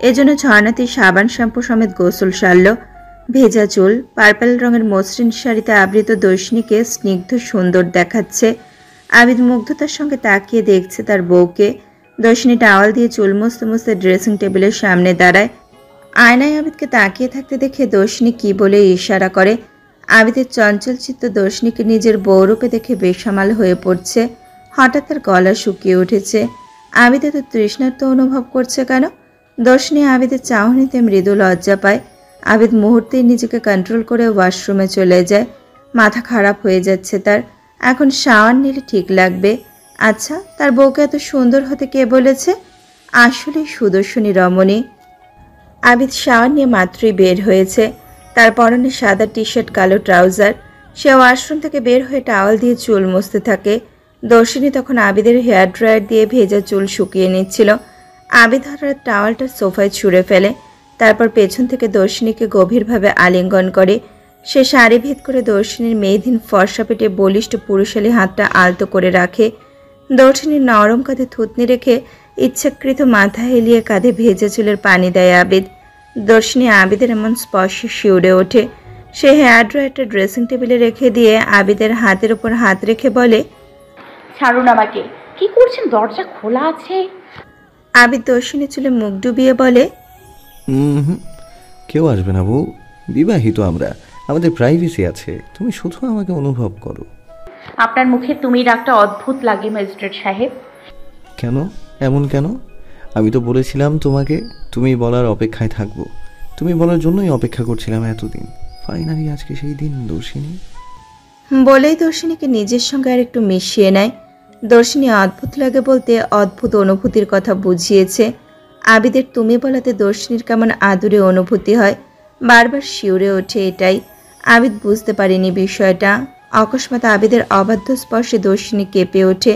এজন্য ঝর্ণাতে সাবান শ্যাম্পু সমেত গোসল সারল। ভেজা চুল, পার্পল রঙের মসৃণ শাড়িতে আবৃত দর্শিনীকে স্নিগ্ধ সুন্দর দেখাচ্ছে। আবিদ মুগ্ধতার সঙ্গে তাকিয়ে দেখছে তার বউকে। দর্শিনী টাওয়াল দিয়ে চুল মুছতে মুছতে ড্রেসিং টেবিলের সামনে দাঁড়ায়। আয়নায় আবিদকে তাকিয়ে থাকতে দেখে দর্শিনী কি বলে ইশারা করে। আবিদের চঞ্চল চিত্ত দর্শিনীকে নিজের বউরূপে দেখে বেসামাল হয়ে পড়ছে। হঠাৎ তার গলা শুকিয়ে উঠেছে। আবিদ এত তৃষ্ণার্ত অনুভব করছে কেন? দর্শিনী আবিদের চাহনিতে মৃদু লজ্জা পায়। আবিদ মুহূর্তেই নিজেকে কন্ট্রোল করে ওয়াশরুমে চলে যায়। মাথা খারাপ হয়ে যাচ্ছে তার। এখন শাওয়ার নিলে ঠিক লাগবে। আচ্ছা, তার বউকে এত সুন্দর হতে কে বলেছে? আসলেই সুদর্শনী রমণী। আবিদ শাওয়ার নিয়ে মাত্রই বের হয়েছে। তার পরনে সাদা টি শার্ট, কালো ট্রাউজার। সে ওয়াশরুম থেকে বের হয়ে টাওয়াল দিয়ে চুল মুছতে থাকে। দর্শিনী তখন আবিদের হেয়ার ড্রায়ার দিয়ে ভেজা চুল শুকিয়ে নিচ্ছিল। আবিদ হঠাৎ টাওয়ালটা সোফায় ছুঁড়ে ফেলে, তারপর পেছন থেকে দর্শিনীকে গভীরভাবে আলিঙ্গন করে। সে শাড়ি ভেদ করে দর্শিনীর মেয়েদিন ফর্সা পেটে বলিষ্ঠ পুরুষালী হাতটা আলতো করে রাখে। দর্শিনীর নরম কাঁধে থুতনি রেখে ইচ্ছাকৃত মাথা হেলিয়ে কাঁধে ভেজা চুলের পানি দেয় আবিদ। দর্শিনী আবিদের এমন স্পর্শে শিউরে ওঠে। সে হেয়ার ড্রায়ারটা ড্রেসিং টেবিলে রেখে দিয়ে আবিদের হাতের উপর হাত রেখে বলে, ছাড়ুন আমাকে, কি করছেন? দরজা খোলা আছে। আবিদ দর্শিনী চুলে মুখ ডুবিয়ে বলে, কেউ আসবে না বউ, বিবাহিত আমরা, আমাদের প্রাইভেসি আছে, তুমি শুধু আমাকে অনুভব করো। আপনার মুখে তুমি ডাকটা অদ্ভুত লাগে ম্যাজিস্ট্রেট সাহেব। কেন এমন কেন? আমি তো বলেছিলাম তোমাকে তুমি বলার অপেক্ষায় থাকবো, তুমি বলার জন্যই অপেক্ষা করছিলাম এতদিন। ফাইনালি আজকে সেই দিন দর্শিনী। বলেই দর্শিনীকে নিজের সঙ্গে আর একটু মিশিয়ে নেয়। দর্শিনী অদ্ভুত লাগে বলতে অদ্ভুত অনুভূতির কথা বুঝিয়েছে। আবিদের তুমি বলাতে দর্শিনীর কেমন আদুরে অনুভূতি হয়, বারবার শিউরে ওঠে। এটাই আবিদ বুঝতে পারেনি বিষয়টা। অকস্মাৎ আবিদের অবাধ্য স্পর্শে দর্শিনী কেঁপে ওঠে।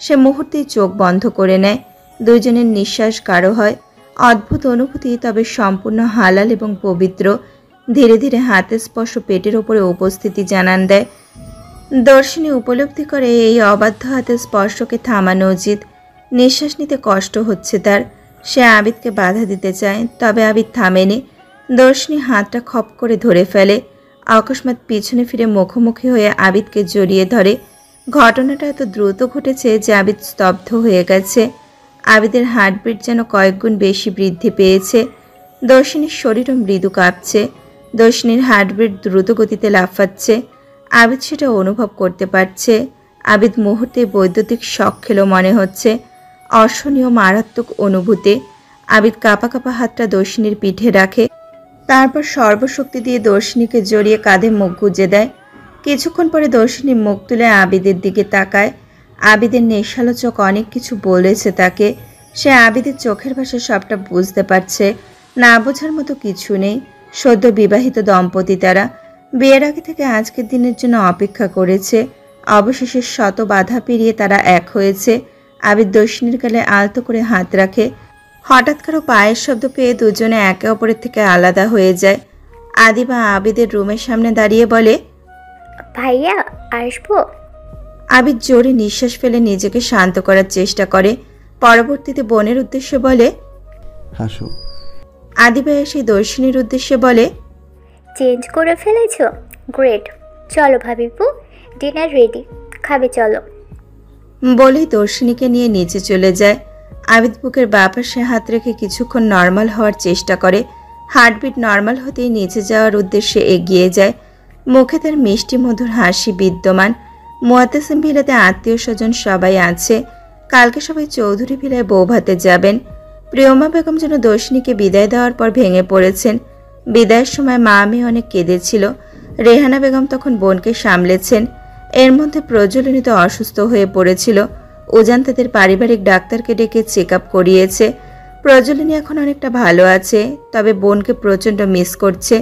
সে মুহূর্তেই চোখ বন্ধ করে নেয়। দুইজনের নিঃশ্বাস গাঢ় হয়। অদ্ভুত অনুভূতি, তবে সম্পূর্ণ হালাল এবং পবিত্র। ধীরে ধীরে হাতের স্পর্শ পেটের ওপরে উপস্থিতি জানান দেয়। দর্শিনী উপলব্ধি করে এই অবাধ্য হাতের স্পর্শকে থামানো উচিত। নিঃশ্বাস নিতে কষ্ট হচ্ছে তার। সে আবিদকে বাধা দিতে চায়, তবে আবিদ থামেনি। দর্শিনী হাতটা খপ করে ধরে ফেলে। অকস্মাৎ পিছনে ফিরে মুখোমুখি হয়ে আবিদকে জড়িয়ে ধরে। ঘটনাটা এত দ্রুত ঘটেছে যে আবিদ স্তব্ধ হয়ে গেছে। আবিদের হার্টবিট যেন কয়েক গুণ বেশি বৃদ্ধি পেয়েছে। দর্শিনীর শরীরও মৃদু কাঁপছে। দর্শিনীর হার্টবিট দ্রুত গতিতে লাফাচ্ছে। আবিদ সেটা অনুভব করতে পারছে। আবিদ মুহূর্তে বৈদ্যুতিক শক খেলো মনে হচ্ছে। অসহনীয় মারাত্মক অনুভূতি। আবিদ কাঁপা কাঁপা হাতটা দর্শিনীর পিঠে রাখে, তারপর সর্বশক্তি দিয়ে দর্শিনীকে জড়িয়ে কাঁধে মুখ গুজে দেয়। কিছুক্ষণ পরে দর্শিনী মুখ তুলে আবিদের দিকে তাকায়। আবিদের নেশালো চোখ অনেক কিছু বলেছে তাকে। সে আবিদের চোখের ভাষা সবটা বুঝতে পারছে। না বোঝার মতো কিছু নেই। সদ্য বিবাহিত দম্পতি তারা। বিয়ের আগে থেকে আজকের দিনের জন্য অপেক্ষা করেছে। অবশেষে শত বাধা পেরিয়ে তারা এক হয়েছে। আবিদ দর্শিনীর গালে আলতো করে হাত রাখে। হঠাৎ কারো পায়ের শব্দ পেয়ে দুজনে একে অপরের থেকে আলাদা হয়ে যায়। আদিবা আবিদের রুমের সামনে দাঁড়িয়ে বলে, ভাইয়া আসবো? আবিদ জোরে নিঃশ্বাস ফেলে নিজেকে শান্ত করার চেষ্টা করে। পরবর্তীতে বোনের উদ্দেশ্যে বলে, হাসো। আদিবা এসে দর্শিনীর উদ্দেশ্যে বলে, চেঞ্জ করে ফেলেছো? গ্রেট। চলো ভাবিপু, ডিনার রেডি, খাবে চলো। বলেই দর্শিনীকে নিয়ে নিচে চলে যায়। আবিদ বুকের বাঁ পাশে হাত রেখে কিছুক্ষণ নর্মাল হওয়ার চেষ্টা করে। হার্টবিট নর্মাল হতেই নিচে যাওয়ার উদ্দেশ্যে এগিয়ে যায়। মুখে তার মিষ্টি মধুর হাসি বিদ্যমান। মুয়াত্তাসিম ভিলাতে আত্মীয় স্বজন সবাই আছে। কালকে সবাই চৌধুরী ভিলায় বউ ভাতে যাবেন। প্রিয়মা বেগম যেন দর্শিনীকে বিদায় দেওয়ার পর ভেঙে পড়েছেন। বিদায়ের সময় মা মেয়ে অনেক কেঁদেছিল। রেহানা বেগম তখন বোনকে সামলেছেন। এর মধ্যে প্রজ্বলিনী তো অসুস্থ হয়ে পড়েছিল। উজান তাদের পারিবারিক ডাক্তারকে ডেকে চেক আপ করিয়েছে। প্রজ্বলিনী এখন অনেকটা ভালো আছে, তবে বোনকে প্রচণ্ড মিস করছে।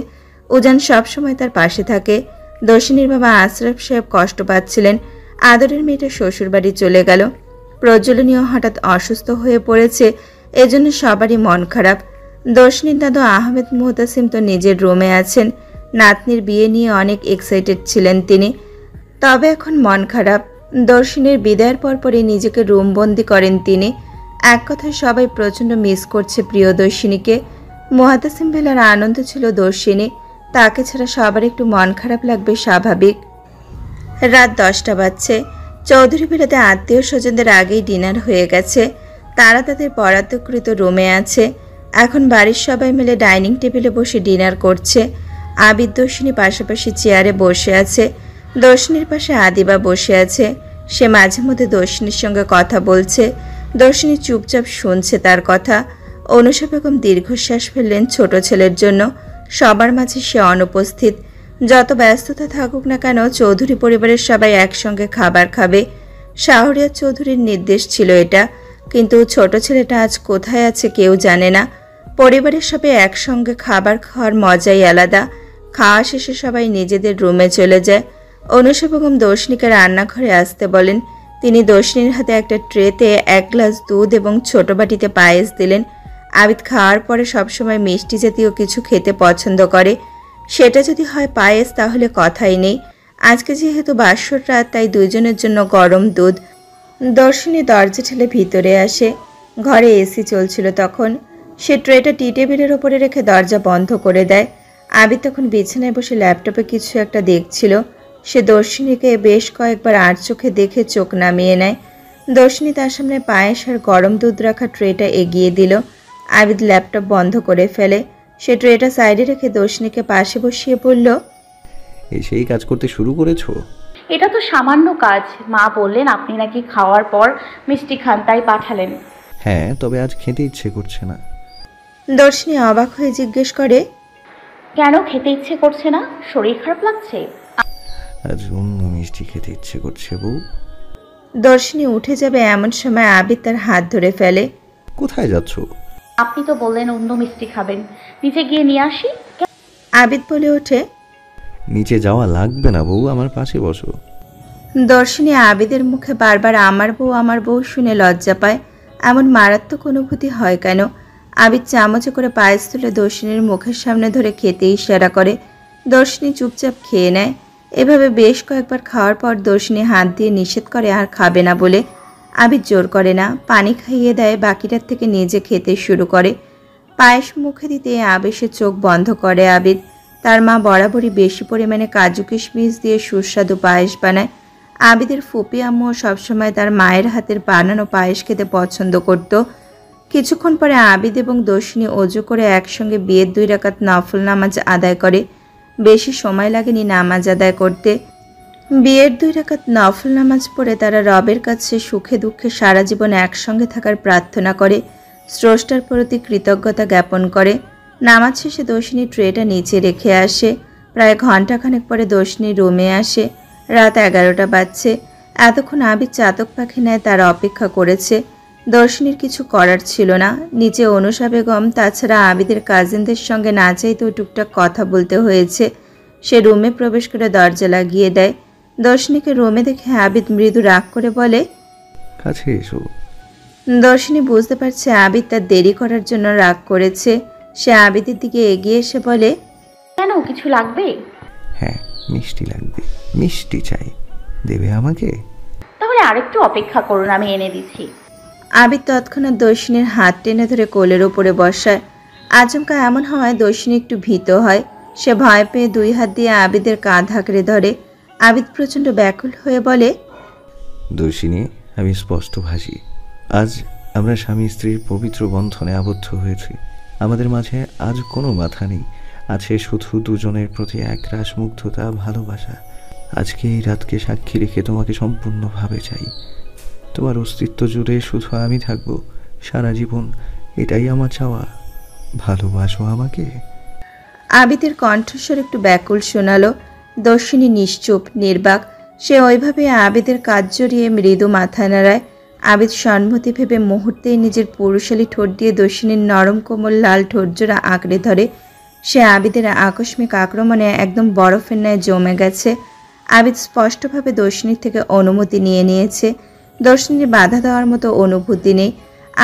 উজান সবসময় তার পাশে থাকে। দর্শিনীর বাবা আশরাফ সাহেব কষ্ট পাচ্ছিলেন। আদরের মেয়েটা শ্বশুরবাড়ি চলে গেল। প্রজ্বলিনীও হঠাৎ অসুস্থ হয়ে পড়েছে। এজন্য সবারই মন খারাপ। দর্শিনীর দাদু আহমেদ মুহতাসিম তো নিজের রুমে আছেন। নাতনির বিয়ে নিয়ে অনেক এক্সাইটেড ছিলেন তিনি, তবে এখন মন খারাপ। দর্শিনীর বিদায়ের পরপরই নিজেকে রুমবন্দি করেন তিনি। এক কথায় সবাই প্রচণ্ড মিস করছে প্রিয়দর্শিনীকে। মুহাতাসিম ভেলার আনন্দ ছিল দর্শিনী, তাকে ছাড়া সবার একটু মন খারাপ লাগবে স্বাভাবিক। রাত 10টা বাজছে। চৌধুরী ভিলাতে আত্মীয় স্বজনদের আগেই ডিনার হয়ে গেছে। তারা তাদের বরাদ্দকৃত রুমে আছে। এখন বাড়ির সবাই মিলে ডাইনিং টেবিলে বসে ডিনার করছে। আবিদ দর্শিনী পাশাপাশি চেয়ারে বসে আছে। দর্শিনীর পাশে আদিবা বসে আছে। সে মাঝে মধ্যে দর্শিনীর সঙ্গে কথা বলছে। দর্শিনী চুপচাপ শুনছে তার কথা। অনুষা বেগম দীর্ঘশ্বাস ফেললেন ছোট ছেলের জন্য। সবার মাঝে সে অনুপস্থিত। যত ব্যস্ততা থাকুক না কেন, চৌধুরী পরিবারের সবাই একসঙ্গে খাবার খাবে। শাহরিয়ার চৌধুরীর নির্দেশ ছিল এটা, কিন্তু ছোট ছেলেটা আজ কোথায় আছে কেউ জানে না। পরিবারের সবাই একসঙ্গে খাবার খাওয়ার মজাই আলাদা। খাওয়া শেষে সবাই নিজেদের রুমে চলে যায়। অনুষা বেগম দর্শিনীকে রান্নাঘরে আসতে বলেন। তিনি দর্শিনীর হাতে একটা ট্রেতে 1 গ্লাস দুধ এবং ছোট বাটিতে পায়েস দিলেন। আবিদ খাওয়ার পরে সবসময় মিষ্টি জাতীয় কিছু খেতে পছন্দ করে। সেটা যদি হয় পায়েস, তাহলে কথাই নেই। আজকে যেহেতু বাসর রাত, তাই দুজনের জন্য গরম দুধ। দর্শিনী দরজা ঠেলে ভিতরে আসে। ঘরে এসি চলছিল তখন। সে ট্রেটা টি টেবিলের ওপরে রেখে দরজা বন্ধ করে দেয়। আবিদ তখন বিছানায় বসে ল্যাপটপে কিছু একটা দেখছিল। সে দর্শিনীকে বেশ কয়েকবার আর চোখে দেখে চোখ নামিয়ে নেয়। দর্শিনী তার সামনে পায়েস আর গরম দুধ রাখা ট্রেটা এগিয়ে দিল। আবিদ ল্যাপটপ বন্ধ করে ফেলে। সে ট্রেটা সাইডে রেখে দর্শিনীকে পাশে বসিয়ে বলল, সেই কাজ করতে শুরু করেছো? এটা তো সামান্য কাজ। মা বললেন আপনি নাকি খাওয়ার পর মিষ্টি খান, তাই পাঠালেন। হ্যাঁ, তবে আজ খেতে ইচ্ছে করছে না। দর্শিনী অবাক হয়ে জিজ্ঞেস করে, কেন খেতে ইচ্ছে করছে না? শরীর খারাপ লাগছে? আজ অন্য মিষ্টি খেতে ইচ্ছে করছে বউ। দর্শিনী উঠে যাবে এমন সময় আবিদ তার হাত ধরে ফেলে। কোথায় যাচ্ছ? আপনি তো বললেন অন্য মিষ্টি খাবেন, নিচে গিয়ে নিয়ে আসি। আবিদ বলে ওঠে, নিচে যাওয়া লাগবে না বউ, আমার পাশে বসো। দর্শিনী আবিদের মুখে বারবার আমার বউ শুনে লজ্জা পায়। এমন মারাত্মক অনুভূতি হয় কেন? আবিদ চামচে করে পায়েস তুলে দর্শিনীর মুখের সামনে ধরে খেতে ইশারা করে। দর্শিনী চুপচাপ খেয়ে নেয়। এভাবে বেশ কয়েকবার খাওয়ার পর দর্শিনী হাত দিয়ে নিষেধ করে আর খাবে না বলে। আবিদ জোর করে না, পানি খাইয়ে দেয়, বাকিটার থেকে নিজে খেতে শুরু করে। পায়েস মুখে দিতে আবেশে চোখ বন্ধ করে আবিদ। তার মা বরাবরই বেশি পরিমাণে কাজু কিশমিশ দিয়ে সুস্বাদু পায়েস বানায়। আবিদের ফুপি আম্মুও সবসময় তার মায়ের হাতের বানানো পায়েস খেতে পছন্দ করত। কিছুক্ষণ পরে আবিদ এবং দর্শিনী অজু করে একসঙ্গে বিয়ের 2 রাকাত নফল নামাজ আদায় করে। বেশি সময় লাগেনি নামাজ আদায় করতে। বিয়ের 2 রাকাত নফল নামাজ পড়ে তারা রবের কাছে সুখে দুঃখে সারা জীবন একসঙ্গে থাকার প্রার্থনা করে, স্রষ্টার প্রতি কৃতজ্ঞতা জ্ঞাপন করে। নামাজ শেষে দর্শিনী ট্রেটা নিচে রেখে আসে। প্রায় ঘণ্টাখানেক পরে দর্শিনী রুমে আসে। রাত 11টা বাজছে। এতক্ষণ আবিদ চাতক পাখি নেয় তার অপেক্ষা করেছে। দর্শিনীর কিছু করার ছিল না। নিচে অনুষা বেগম, তাছাড়া আবিদের কাজিনদের সঙ্গে না চাইতেও টুকটাক কথা বলতে হয়েছে। সে রুমে প্রবেশ করে দরজা লাগিয়ে দেয়। দর্শিনীকে রুমে দেখে আবিদ মৃদু রাগ করে বলে, কাছে এসো। দর্শিনী বুঝতে পারছে আবিদ তার দেরি করার জন্য রাগ করেছে। সে আবিদের দিকে এগিয়ে এসে বলে, কেন, কিছু লাগবে? হ্যাঁ, মিষ্টি লাগবে। মিষ্টি চাই, দেবে আমাকে? তাহলে আরেকটু অপেক্ষা করুন, আমি এনে দিচ্ছি। আবিদ তৎক্ষণাৎ দর্শিনীর হাত টেনে ধরে কোলের ওপরে বসায়। আচমকা এমন হওয়ায় দর্শিনী একটু ভীত হয়। সে ভয় পেয়ে 2 হাত দিয়ে আবিদের কাঁধ আঁকড়ে ধরে। আবিদ প্রচণ্ড ব্যাকুল হয়ে বলে, দর্শিনী, আমি স্পষ্ট ভাসি। আজ আমরা স্বামী স্ত্রীর পবিত্র বন্ধনে আবদ্ধ হয়েছি। আমাদের মাঝে আজ কোনো বাধা নেই, আছে শুধু দুজনের প্রতি একরাশ মুগ্ধতা, ভালোবাসা। আজকে এই রাতকে সাক্ষী রেখে তোমাকে সম্পূর্ণভাবে চাই। তোমার অস্তিত্ব জুড়ে শুধু আমি থাকবো সারা জীবন, এটাই আমার চাওয়া। ভালোবাসো আমাকে? আবিদের কণ্ঠস্বর একটু ব্যাকুল শোনালো। দর্শিনী নিশ্চুপ, নির্বাক। সে ওইভাবে আবিদের কাজ জড়িয়ে মৃদু মাথা নাড়ায়। আবিদ সম্মতি ভেবে মুহূর্তেই নিজের পুরুষালী ঠোঁট দিয়ে দর্শিনীর নরম কোমল লাল ঠোঁটজোড়া আঁকড়ে ধরে। সে আবিদের আকস্মিক আক্রমণে একদম বরফের ন্যায় জমে গেছে। আবিদ স্পষ্টভাবে দর্শিনীর থেকে অনুমতি নিয়েছে। দর্শিনীর বাধা দেওয়ার মতো অনুভূতি নেই।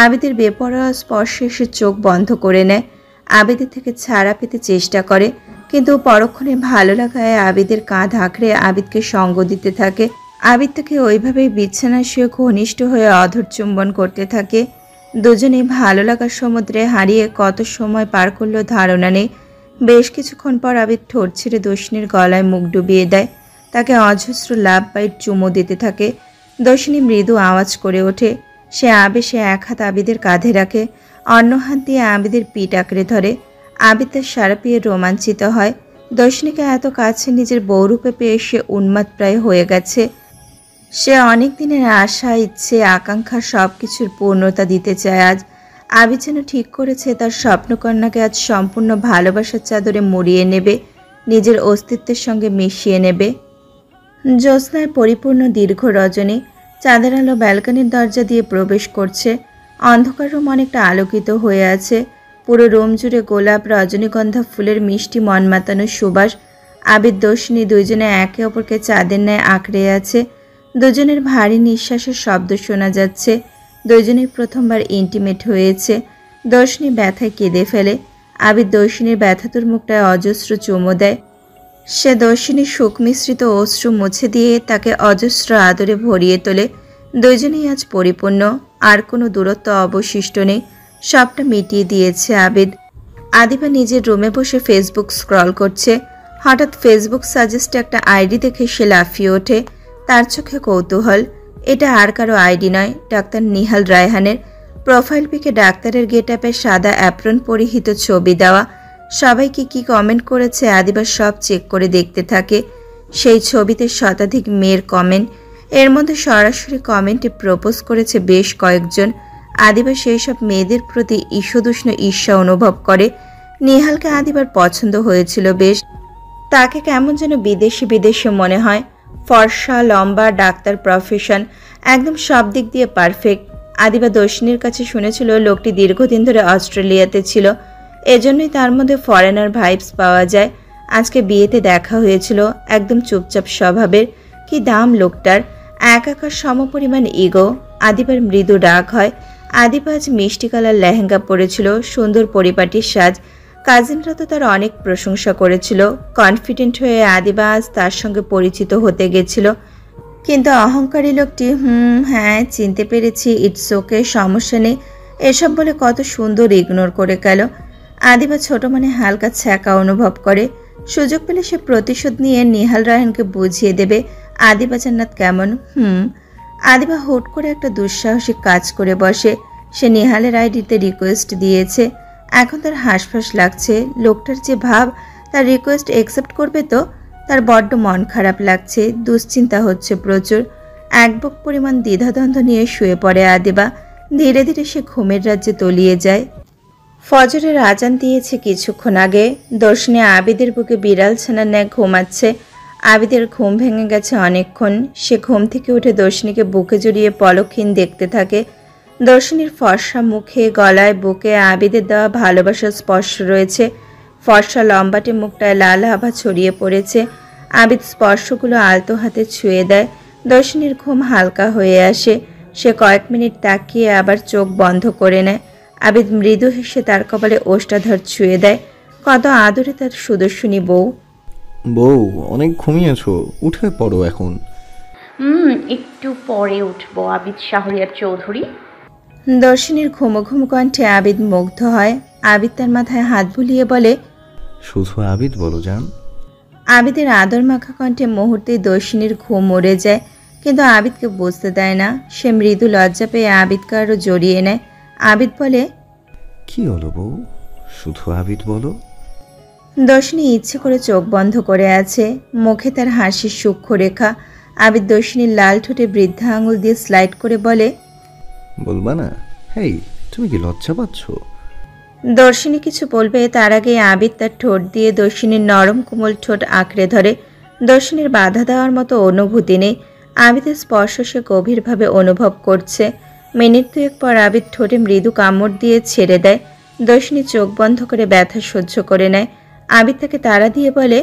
আবিদের বেপরোয়া স্পর্শে সে চোখ বন্ধ করে নেয়। আবিদের থেকে ছাড়া পেতে চেষ্টা করে, কিন্তু পরক্ষণে ভালো লাগায় আবিদের কাঁধ আঁকড়ে আবিদকে সঙ্গ দিতে থাকে। আবিদ তাকে ওইভাবেই বিছানায় শুয়ে ঘনিষ্ঠ হয়ে অধর চুম্বন করতে থাকে। দুজনেই ভালো লাগার সমুদ্রে হারিয়ে কত সময় পার করলো ধারণা নেই। বেশ কিছুক্ষণ পর আবিদ ঠোঁট ছেড়ে দর্শিনীর গলায় মুখ ডুবিয়ে দেয়। তাকে অজস্র লাভ বাইট চুমো দিতে থাকে। দর্শিনী মৃদু আওয়াজ করে ওঠে। সে আবেশে এক হাত আবিদের কাঁধে রাখে, অন্য হাত দিয়ে আবিদের পিঠ আঁকড়ে ধরে। আবিদ তার সারা পেয়ে রোমাঞ্চিত হয়। দর্শিনীকে এত কাছে নিজের বউরূপে পেয়ে সে উন্মাদ প্রায় হয়ে গেছে। সে অনেক দিনের আশা, ইচ্ছে, আকাঙ্ক্ষা সব কিছুর পূর্ণতা দিতে চায় আজ। আবিদ যেন ঠিক করেছে তার স্বপ্নকন্যাকে আজ সম্পূর্ণ ভালোবাসার চাদরে মুড়িয়ে নেবে, নিজের অস্তিত্বের সঙ্গে মিশিয়ে নেবে। জ্যোৎস্নায় পরিপূর্ণ দীর্ঘ রজনী। চাঁদের আলো ব্যালকনির দরজা দিয়ে প্রবেশ করছে। অন্ধকার রুম অনেকটা আলোকিত হয়ে আছে। পুরো রুম জুড়ে গোলাপ, রজনীগন্ধা ফুলের মিষ্টি মন মাতানো সুবাস। আবিদ দর্শিনী দুইজনে একে অপরকে চাঁদের ন্যায় আঁকড়ে আছে। দুজনের ভারী নিঃশ্বাসের শব্দ শোনা যাচ্ছে। দুজনেই প্রথমবার ইন্টিমেট হয়েছে। দর্শিনী ব্যথায় কেঁদে ফেলে। আবিদ দর্শিনীর ব্যথাতুর মুখটায় অজস্র চুমো দেয়। সে দর্শিনীর শোক মিশ্রিত অশ্রু মুছে দিয়ে তাকে অজস্র আদরে ভরিয়ে তোলে। দুইজনেই আজ পরিপূর্ণ, আর কোনো দূরত্ব অবশিষ্ট নেই। সবটা মিটিয়ে দিয়েছে আবিদ। আদিবা নিজের রুমে বসে ফেসবুক স্ক্রল করছে। হঠাৎ ফেসবুক সাজেস্টে একটা আইডি দেখে সে লাফিয়ে ওঠে। তার চোখে কৌতূহল। এটা আর কারো আইডি নয়, ডাক্তার নিহাল রায়হানের। প্রোফাইল পিকে ডাক্তারের গেটআপে সাদা অ্যাপ্রন পরিহিত ছবি দেওয়া। সবাইকে কি কমেন্ট করেছে আদিবা সব চেক করে দেখতে থাকে। সেই ছবিতে শতাধিক মেয়ের কমেন্ট। এর মধ্যে সরাসরি কমেন্টে প্রপোজ করেছে বেশ কয়েকজন। আদিবা সেই সব মেয়েদের প্রতি ঈষদুষ্ণ ঈর্ষা অনুভব করে। নিহালকে আদিবার পছন্দ হয়েছিল বেশ। তাকে কেমন যেন বিদেশি বিদেশি মনে হয়। ফর্সা, লম্বা, ডাক্তার প্রফেশন, একদম সব দিক দিয়ে পারফেক্ট। আদিবা দর্শিনীর কাছে শুনেছিল লোকটি দীর্ঘদিন ধরে অস্ট্রেলিয়াতে ছিল, এজন্যই তার মধ্যে ফরেনার ভাইবস পাওয়া যায়। আজকে বিয়েতে দেখা হয়েছিল। একদম চুপচাপ স্বভাবের। কি দাম লোকটার! একাকার সমপরিমাণ ইগো। আদিবার মৃদু রাগ হয়। আদিবা আজ মিষ্টি কালার লেহেঙ্গা পরেছিল, সুন্দর পরিপাটির সাজ। কাজিনরা তো তার অনেক প্রশংসা করেছিল। কনফিডেন্ট হয়ে আদিবা আজ তার সঙ্গে পরিচিত হতে গেছিল, কিন্তু অহংকারী লোকটি হ্যাঁ চিনতে পেরেছি, ইটস ওকে, সমস্যা নেই, এসব বলে কত সুন্দর ইগনোর করে গেল। আদিবা ছোট মনে হালকা ছ্যাঁকা অনুভব করে। সুযোগ পেলে সে প্রতিশোধ নিয়ে নিহাল রায়হানকে বুঝিয়ে দেবে আদিবা জান্নাত কেমন। আদিবা হুট করে একটা দুঃসাহসিক কাজ করে বসে। সে নিহালের আইডিতে রিকোয়েস্ট দিয়েছে। এখন তার হাঁসফাঁস লাগছে। লোকটার যে ভাব, তার রিকোয়েস্ট অ্যাকসেপ্ট করবে তো? তার বড্ড মন খারাপ লাগছে, দুশ্চিন্তা হচ্ছে প্রচুর। এক বুক পরিমাণ দ্বিধাদ্বন্দ্ব নিয়ে শুয়ে পড়ে আদিবা। ধীরে ধীরে সে ঘুমের রাজ্যে তলিয়ে যায়। ফজরের আজান দিয়েছে কিছুক্ষণ আগে। দর্শনে আবিদের বুকে বিড়াল ছানার ন্যায় ঘুমাচ্ছে। আবিদের ঘুম ভেঙে গেছে অনেকক্ষণ। সে ঘুম থেকে উঠে দর্শনীকে বুকে জড়িয়ে পলকহীন দেখতে থাকে। দর্শনীর ফর্সা মুখে, গলায়, বুকে আবিদের দেওয়া ভালোবাসার স্পর্শ রয়েছে। ফর্সা লম্বাটে মুখটায় লাল আভা ছড়িয়ে পড়েছে। আবিদ স্পর্শগুলো আলতো হাতে ছুঁয়ে দেয়। দর্শনীর ঘুম হালকা হয়ে আসে। সে কয়েক মিনিট তাকিয়ে আবার চোখ বন্ধ করে নেয়। আবিদ মৃদু হেসে তার কপালে ওষ্ঠাধর ছুঁয়ে দেয়। কত আদরে তার সুদর্শনী বউ। বউ, অনেক ঘুমিয়েছো, উঠে পড়ো এখন। একটু পরে উঠবো আবিদ শাহরিয়ার চৌধুরী। দর্শনীর ঘুমো ঘুমো কণ্ঠে আবিদ মুগ্ধ হয়। আবিদ তার মাথায় হাত বুলিয়ে বলে, শুধু আবিদ বলো জান। আবিদের আদর মাখা কণ্ঠে মুহূর্তেই দর্শনীর ঘুম উড়ে যায়, কিন্তু আবিদকে বুঝতে দেয় না। সে মৃদু লজ্জা পেয়ে আবিদকে আরও জড়িয়ে নেয়। আবিদ বলে, কি হলো বউ, শুধু আবিদ বলো। দর্শনী ইচ্ছে করে চোখ বন্ধ করে আছে। মুখে তার হাসির সূক্ষ্ম রেখা। আবিদ দর্শনীর লাল ঠোঁটে বৃদ্ধা আঙুল দিয়ে স্লাইড করে বলে, বলবা না? হেই, তুমি কি লজ্জা পাচ্ছ? দর্শনী কিছু বলবে তার আগে আবিদ তার ঠোঁট দিয়ে দর্শনীর নরম কোমল ঠোঁট আঁকড়ে ধরে। দর্শনীর বাধা দেওয়ার মতো অনুভূতি নেই। আবিদের স্পর্শ সে গভীরভাবে অনুভব করছে। মিনিট দুয়েক পর আবিদ ঠোঁটে মৃদু কামড় দিয়ে ছেড়ে দেয়। দর্শনী চোখ বন্ধ করে ব্যথা সহ্য করে নেয়। আবিদ তাকে তাড়া দিয়ে বলে,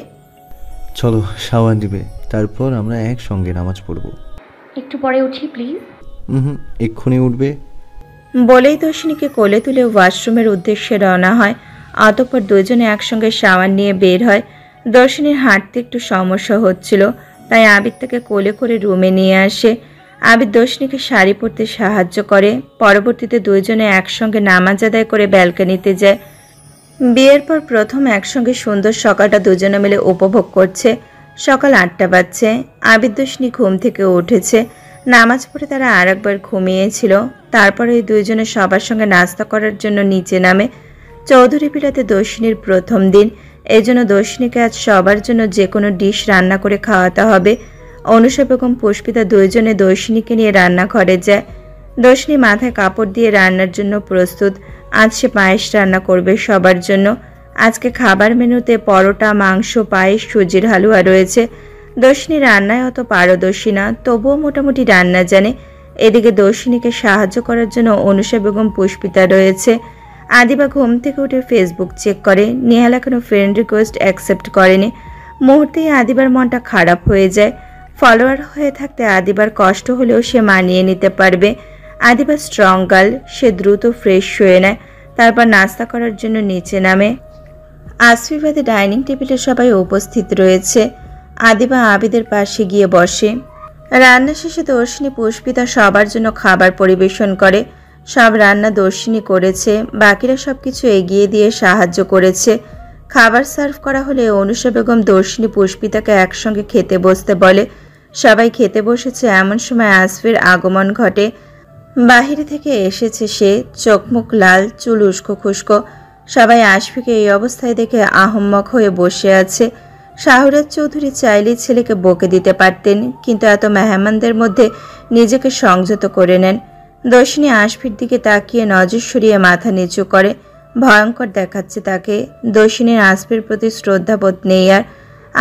চলো শাওয়ার দিবে, তারপর আমরা একসঙ্গে নামাজ পড়ব। একটু পরে উঠি প্লিজ। এক্ষুনি উঠবে। বলেই দর্শনীকে কোলে তুলে ওয়াশরুমের উদ্দেশ্যে রওনা হয়। অতঃপর দুজনে একসঙ্গে শাওয়ার নিয়ে বের হয়। দর্শনীর হাঁটতে একটু সমস্যা হচ্ছিল, তাই আবিদ তাকে কোলে করে রুমে নিয়ে আসে। আবিদ দর্শনীকে শাড়ি পরতে সাহায্য করে। পরবর্তীতে দুজনে একসঙ্গে নামাজ আদায় করে ব্যালকনিতে যায়। বিয়ের পর প্রথম একসঙ্গে সুন্দর সকালটা দুজনে মিলে উপভোগ করছে। সকাল 8টা বাজছে। আবিদ দর্শনী ঘুম থেকে উঠেছে। নামাজ পড়ে তারা আর একবার ঘুমিয়েছিল। তারপরে এই দুইজনে সবার সঙ্গে নাস্তা করার জন্য নিচে নামে। চৌধুরী বিলাতে দর্শনীর প্রথম দিন, এই জন্য দর্শনীকে আজ সবার জন্য যে কোনো ডিশ রান্না করে খাওয়াতে হবে। অনুষা বেগম, পুষ্পিতা দুইজনে দর্শনীকে নিয়ে রান্নাঘরে যায়। দর্শনী মাথায় কাপড় দিয়ে রান্নার জন্য প্রস্তুত। আজ সে পায়েস রান্না করবে সবার জন্য। আজকে খাবার মেনুতে পরোটা, মাংস, পায়েস, সুজির হালুয়া রয়েছে। দর্শনী রান্নায় অত পারদর্শী না, তবুও মোটামুটি রান্না জানে। এদিকে দর্শনীকে সাহায্য করার জন্য অনুষা বেগম, পুষ্পিতা রয়েছে। আদিবা ঘুম থেকে উঠে ফেসবুক চেক করে। নিহাল এখনো ফ্রেন্ড রিকোয়েস্ট অ্যাকসেপ্ট করেনি। মুহূর্তেই আদিবার মনটা খারাপ হয়ে যায়। ফলোয়ার হয়ে থাকতে আদিবার কষ্ট হলেও সে মানিয়ে নিতে পারবে। আদিবা স্ট্রং গার্ল, সে দ্রুত ফ্রেশ হয়ে নেয়। তারপর নাস্তা করার জন্য নিচে নামে। আসফিবাদে ডাইনিং টেবিলে সবাই উপস্থিত রয়েছে। আদিবা আবিদের পাশে গিয়ে বসে। রান্না শেষে দর্শনী, পুষ্পিতা সবার জন্য খাবার পরিবেশন করে। সব রান্না দর্শনী করেছে, বাকিরা সব কিছু এগিয়ে দিয়ে সাহায্য করেছে। খাবার সার্ভ করা হলে অনুষা বেগম দর্শনী, পুষ্পিতাকে একসঙ্গে খেতে বসতে বলে। সবাই খেতে বসেছে, এমন সময় আসফির আগমন ঘটে। বাহিরে থেকে এসেছে সে, চোখ মুখ লাল, চুল উস্কো খুস্কো। সবাই আসফিকে এই অবস্থায় দেখে আহম্মক হয়ে বসে আছে। শাহরিয়ার চৌধুরী চাইলেই ছেলেকে বকে দিতে পারতেন, কিন্তু এত মেহমানদের মধ্যে নিজেকে সংযত করে নেন। দর্শনী আসফির দিকে তাকিয়ে নজর সরিয়ে মাথা নিচু করে। ভয়ঙ্কর দেখাচ্ছে তাকে। দর্শনীর আসফির প্রতি শ্রদ্ধাবোধ নেই আর।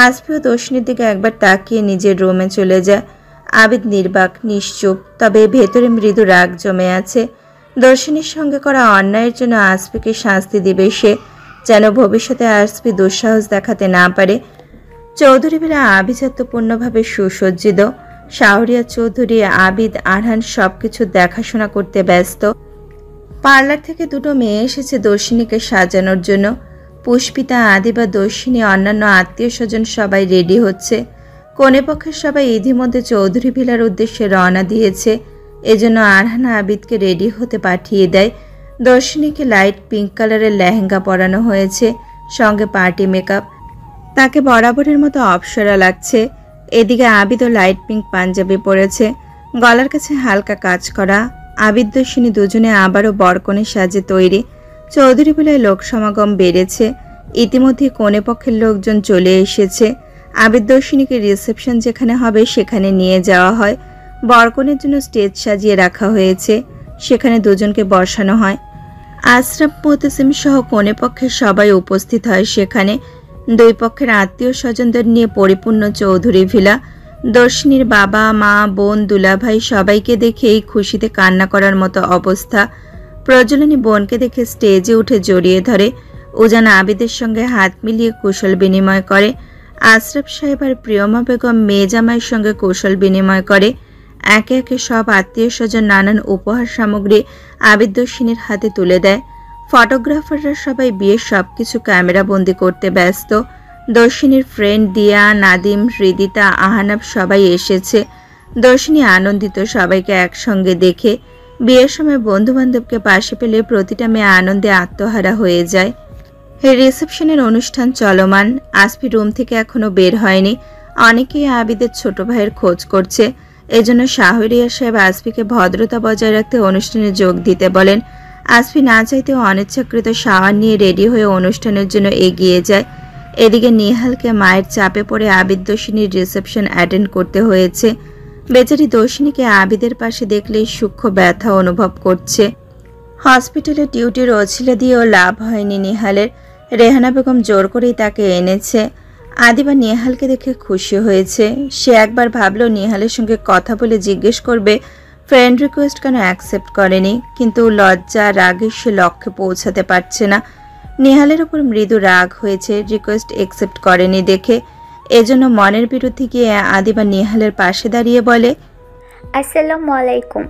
আসফিও দর্শনীর দিকে একবার তাকিয়ে নিজের রুমে চলে যায়। আবিদ নির্বাক, নিশ্চুপ, তবে ভেতরে মৃদু রাগ জমে আছে। দর্শনীর সঙ্গে করা অন্যায়ের জন্য আসফিকে শাস্তি দিবে সে, যেন ভবিষ্যতে আসফি দুঃসাহস দেখাতে না পারে। চৌধুরী বেলা আভিজাত্যপূর্ণভাবে সুসজ্জিত। শাহরিয়ার চৌধুরী, আবিদ, আরহান সবকিছু দেখাশোনা করতে ব্যস্ত। পার্লার থেকে দুটো মেয়ে এসেছে দর্শনীকে সাজানোর জন্য। পুষ্পিতা, আদিবা, দর্শিনী, অন্যান্য আত্মীয় স্বজন সবাই রেডি হচ্ছে। কনেপক্ষের সবাই ইতিমধ্যে চৌধুরী ভিলার উদ্দেশ্যে রওনা দিয়েছে। এজন্য আরহান আবিদকে রেডি হতে পাঠিয়ে দেয়। দর্শিনীকে লাইট পিঙ্ক কালারের লেহেঙ্গা পরানো হয়েছে, সঙ্গে পার্টি মেকআপ। তাকে বরাবরের মতো অপসরা লাগছে। এদিকে আবিদও লাইট পিঙ্ক পাঞ্জাবি পরেছে, গলার কাছে হালকা কাজ করা। আবিদ দর্শিনী দুজনে আবারও বরকনে সাজে তৈরি। চৌধুরী ভিলায় লোক সমাগম বেড়েছে। ইতিমধ্যে কনেপক্ষের লোকজন চলে এসেছে। আবিদ দর্শিনীকে রিসেপশন যেখানে হবে সেখানে নিয়ে যাওয়া হয়। বরকনের জন্য স্টেজ সাজিয়ে রাখা হয়েছে, সেখানে দুজনকে বসানো হয়। আশরাফ, মুতাসিম সহ কনেপক্ষের সবাই উপস্থিত হয় সেখানে। দুই পক্ষের আত্মীয় স্বজনদের নিয়ে পরিপূর্ণ চৌধুরী ভিলা। দর্শিনীর বাবা, মা, বোন, দুলাভাই সবাইকে দেখেই খুশিতে কান্না করার মতো অবস্থা। প্রজ্বলনী বোনকে দেখে স্টেজে উঠে জড়িয়ে ধরে। উজান আবিদের সঙ্গে হাত মিলিয়ে কুশল বিনিময় করে। আশরাফ সাহেব আর প্রিয়মা বেগম মেয়ে জামাইয়ের সঙ্গে কুশল বিনিময় করে। একে একে সব আত্মীয় স্বজন নানান উপহার সামগ্রী আবিদ দর্শিনীর হাতে তুলে দেয়। ফটোগ্রাফাররা সবাই বিয়ের সবকিছু ক্যামেরা বন্দি করতে ব্যস্ত। দর্শিনীর ফ্রেন্ড দিয়া, নাদিম, হৃদিতা, আহানাব সবাই এসেছে। দর্শিনী আনন্দিত সবাইকে একসঙ্গে দেখে। বিয়ের সময় বন্ধুবান্ধবকে পাশে পেলে প্রতিটা মেয়ে আনন্দে আত্মহারা হয়ে যায়। রিসেপশনের অনুষ্ঠান চলমান। আসফি রুম থেকে এখনো বের হয়নি। অনেকেই আবিদের ছোট ভাইয়ের খোঁজ করছে। এজন্য শাহরিয়া সাহেব আসফিকে ভদ্রতা বজায় রাখতে অনুষ্ঠানে যোগ দিতে বলেন। আসফি না চাইতেও অনিচ্ছাকৃত শাওয়ার নিয়ে রেডি হয়ে অনুষ্ঠানের জন্য এগিয়ে যায়। এদিকে নিহালকে মায়ের চাপে পড়ে আবিদ দর্শিনীর রিসেপশন অ্যাটেন্ড করতে হয়েছে। বেচারি দর্শিনীকে আবিদের পাশে দেখলেই সূক্ষ্ম ব্যথা অনুভব করছে। হসপিটালে ডিউটির অছিলা দিয়েও লাভ হয়নি নিহালের। রেহানা বেগম জোর করেই তাকে এনেছে। আদিবা নিহালকে দেখে খুশি হয়েছে। সে একবার ভাবলো নিহালের সঙ্গে কথা বলে জিজ্ঞেস করবে ফ্রেন্ড রিকোয়েস্ট কেন অ্যাকসেপ্ট করেনি, কিন্তু লজ্জা রাগে সে লক্ষ্যে পৌঁছাতে পারছে না। নিহালের উপর মৃদু রাগ হয়েছে রিকোয়েস্ট অ্যাকসেপ্ট করেনি দেখে। এজন্য মনের বিরুদ্ধে গিয়ে আদিবা নিহালের পাশে দাঁড়িয়ে বলে, আসসালামু আলাইকুম,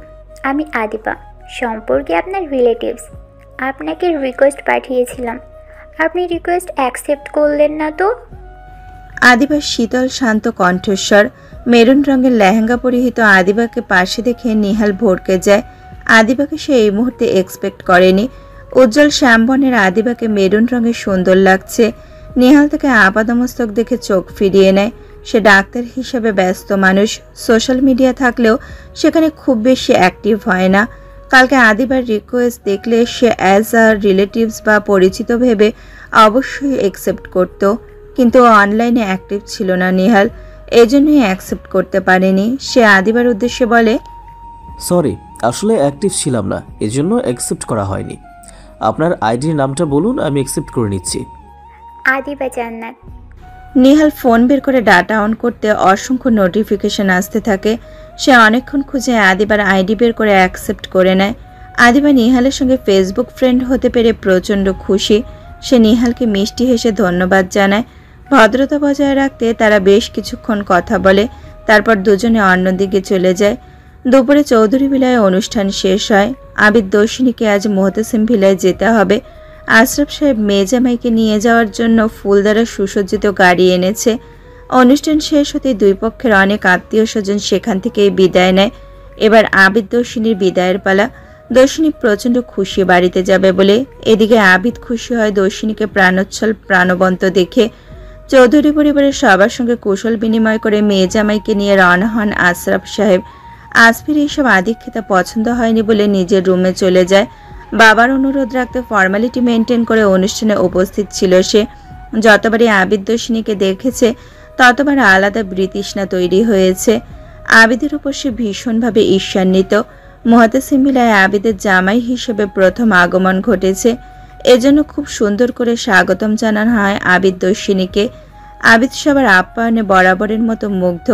আমি আদিবা, সম্পর্কে আপনার রিলেটিভস। আপনাকে রিকোয়েস্ট পাঠিয়েছিলাম, আপনি রিকোয়েস্ট অ্যাকসেপ্ট করলেন না তো? আদিবার শীতল শান্ত কণ্ঠস্বর। মেরুন রঙের লেহেঙ্গা পরিহিত আদিবাকে পাশে দেখে নিহাল ভড়কে যায়। আদিবাকে সে এই মুহূর্তে এক্সপেক্ট করেনি। উজ্জ্বল শ্যামবর্ণের আদিবাকে মেরুন রঙে সুন্দর লাগছে। নিহাল তাকে আপাদমস্তক দেখে চোখ ফিরিয়ে নেয়। সে ডাক্তার হিসেবে ব্যস্ত মানুষ। সোশ্যাল মিডিয়া থাকলেও সেখানে খুব বেশি অ্যাক্টিভ হয় না। কালকে আদিবার রিকোয়েস্ট দেখলে সে অ্যাজ আ রিলেটিভস বা পরিচিত ভেবে অবশ্যই অ্যাকসেপ্ট করত, কিন্তু অনলাইনে অ্যাক্টিভ ছিল না নিহাল, এজন্যই অ্যাকসেপ্ট করতে পারেনি। সে আদিবার উদ্দেশ্যে বলে, সরি, আসলে অ্যাক্টিভ ছিলাম না, এজন্য অ্যাকসেপ্ট করা হয়নি। আপনার আইডির নামটা বলুন, আমি অ্যাকসেপ্ট করে নিচ্ছি। আদিবা জান্নাত। নিহাল ফোন বের করে ডাটা অন করতে অসংখ্য নোটিফিকেশন আসতে থাকে। সে অনেকক্ষণ খুঁজে আদিবার আইডি বের করে অ্যাকসেপ্ট করে নেয়। আদিবা নিহালের সঙ্গে ফেসবুক ফ্রেন্ড হতে পেরে প্রচণ্ড খুশি। সে নিহালকে মিষ্টি হেসে ধন্যবাদ জানায়। ভদ্রতা বজায় রাখতে তারা বেশ কিছুক্ষণ কথা বলে। তারপর দুজনে অন্যদিকে চলে যায়। দুপুরে চৌধুরী ভিলায় অনুষ্ঠান শেষ হয়। আবিদ দর্শিনীকে আজ মুহতাসিম ভিলায় যেতে হবে। আশরাফ সাহেব মেয়ে জামাইকে নিয়ে যাওয়ার জন্য ফুল দ্বারা সুসজ্জিত গাড়ি এনেছে। অনুষ্ঠান শেষ হতে দুই পক্ষের অনেক আত্মীয় স্বজন সেখান থেকেই বিদায় নেয়। এবার আবিদ দর্শিনীর বিদায়ের পালা। দর্শিনী প্রচণ্ড খুশি বাড়িতে যাবে বলে। এদিকে আবিদ খুশি হয় দর্শিনীকে প্রাণোচ্ছল প্রাণবন্ত দেখে। চৌধুরী পরিবারের সবার সঙ্গে কুশল বিনিময় করে মেয়ে জামাইকে নিয়ে রওনা হন আশরাফ সাহেব। আসফির এইসব আদিক্ষেতা পছন্দ হয়নি বলে নিজের রুমে চলে যায়। বাবার অনুরোধ রাখতে ফর্মালিটি মেনটেন করে অনুষ্ঠানে উপস্থিত ছিল সে। যতবারই আবিদ দর্শিনীকে দেখেছে ততবার আলাদা বৃতৃষ্ণা তৈরি হয়েছে। আবিদের উপর সে ভীষণভাবে ঈর্ষান্বিত। মুহতাসিম ভিলায় আবিদের জামাই হিসেবে প্রথম আগমন ঘটেছে। এজন্য খুব সুন্দর করে স্বাগতম জানানো হয় আবিদ দর্শিনীকে। আবিদ সবার আপ্যায়নে বরাবরের মতো মুগ্ধ।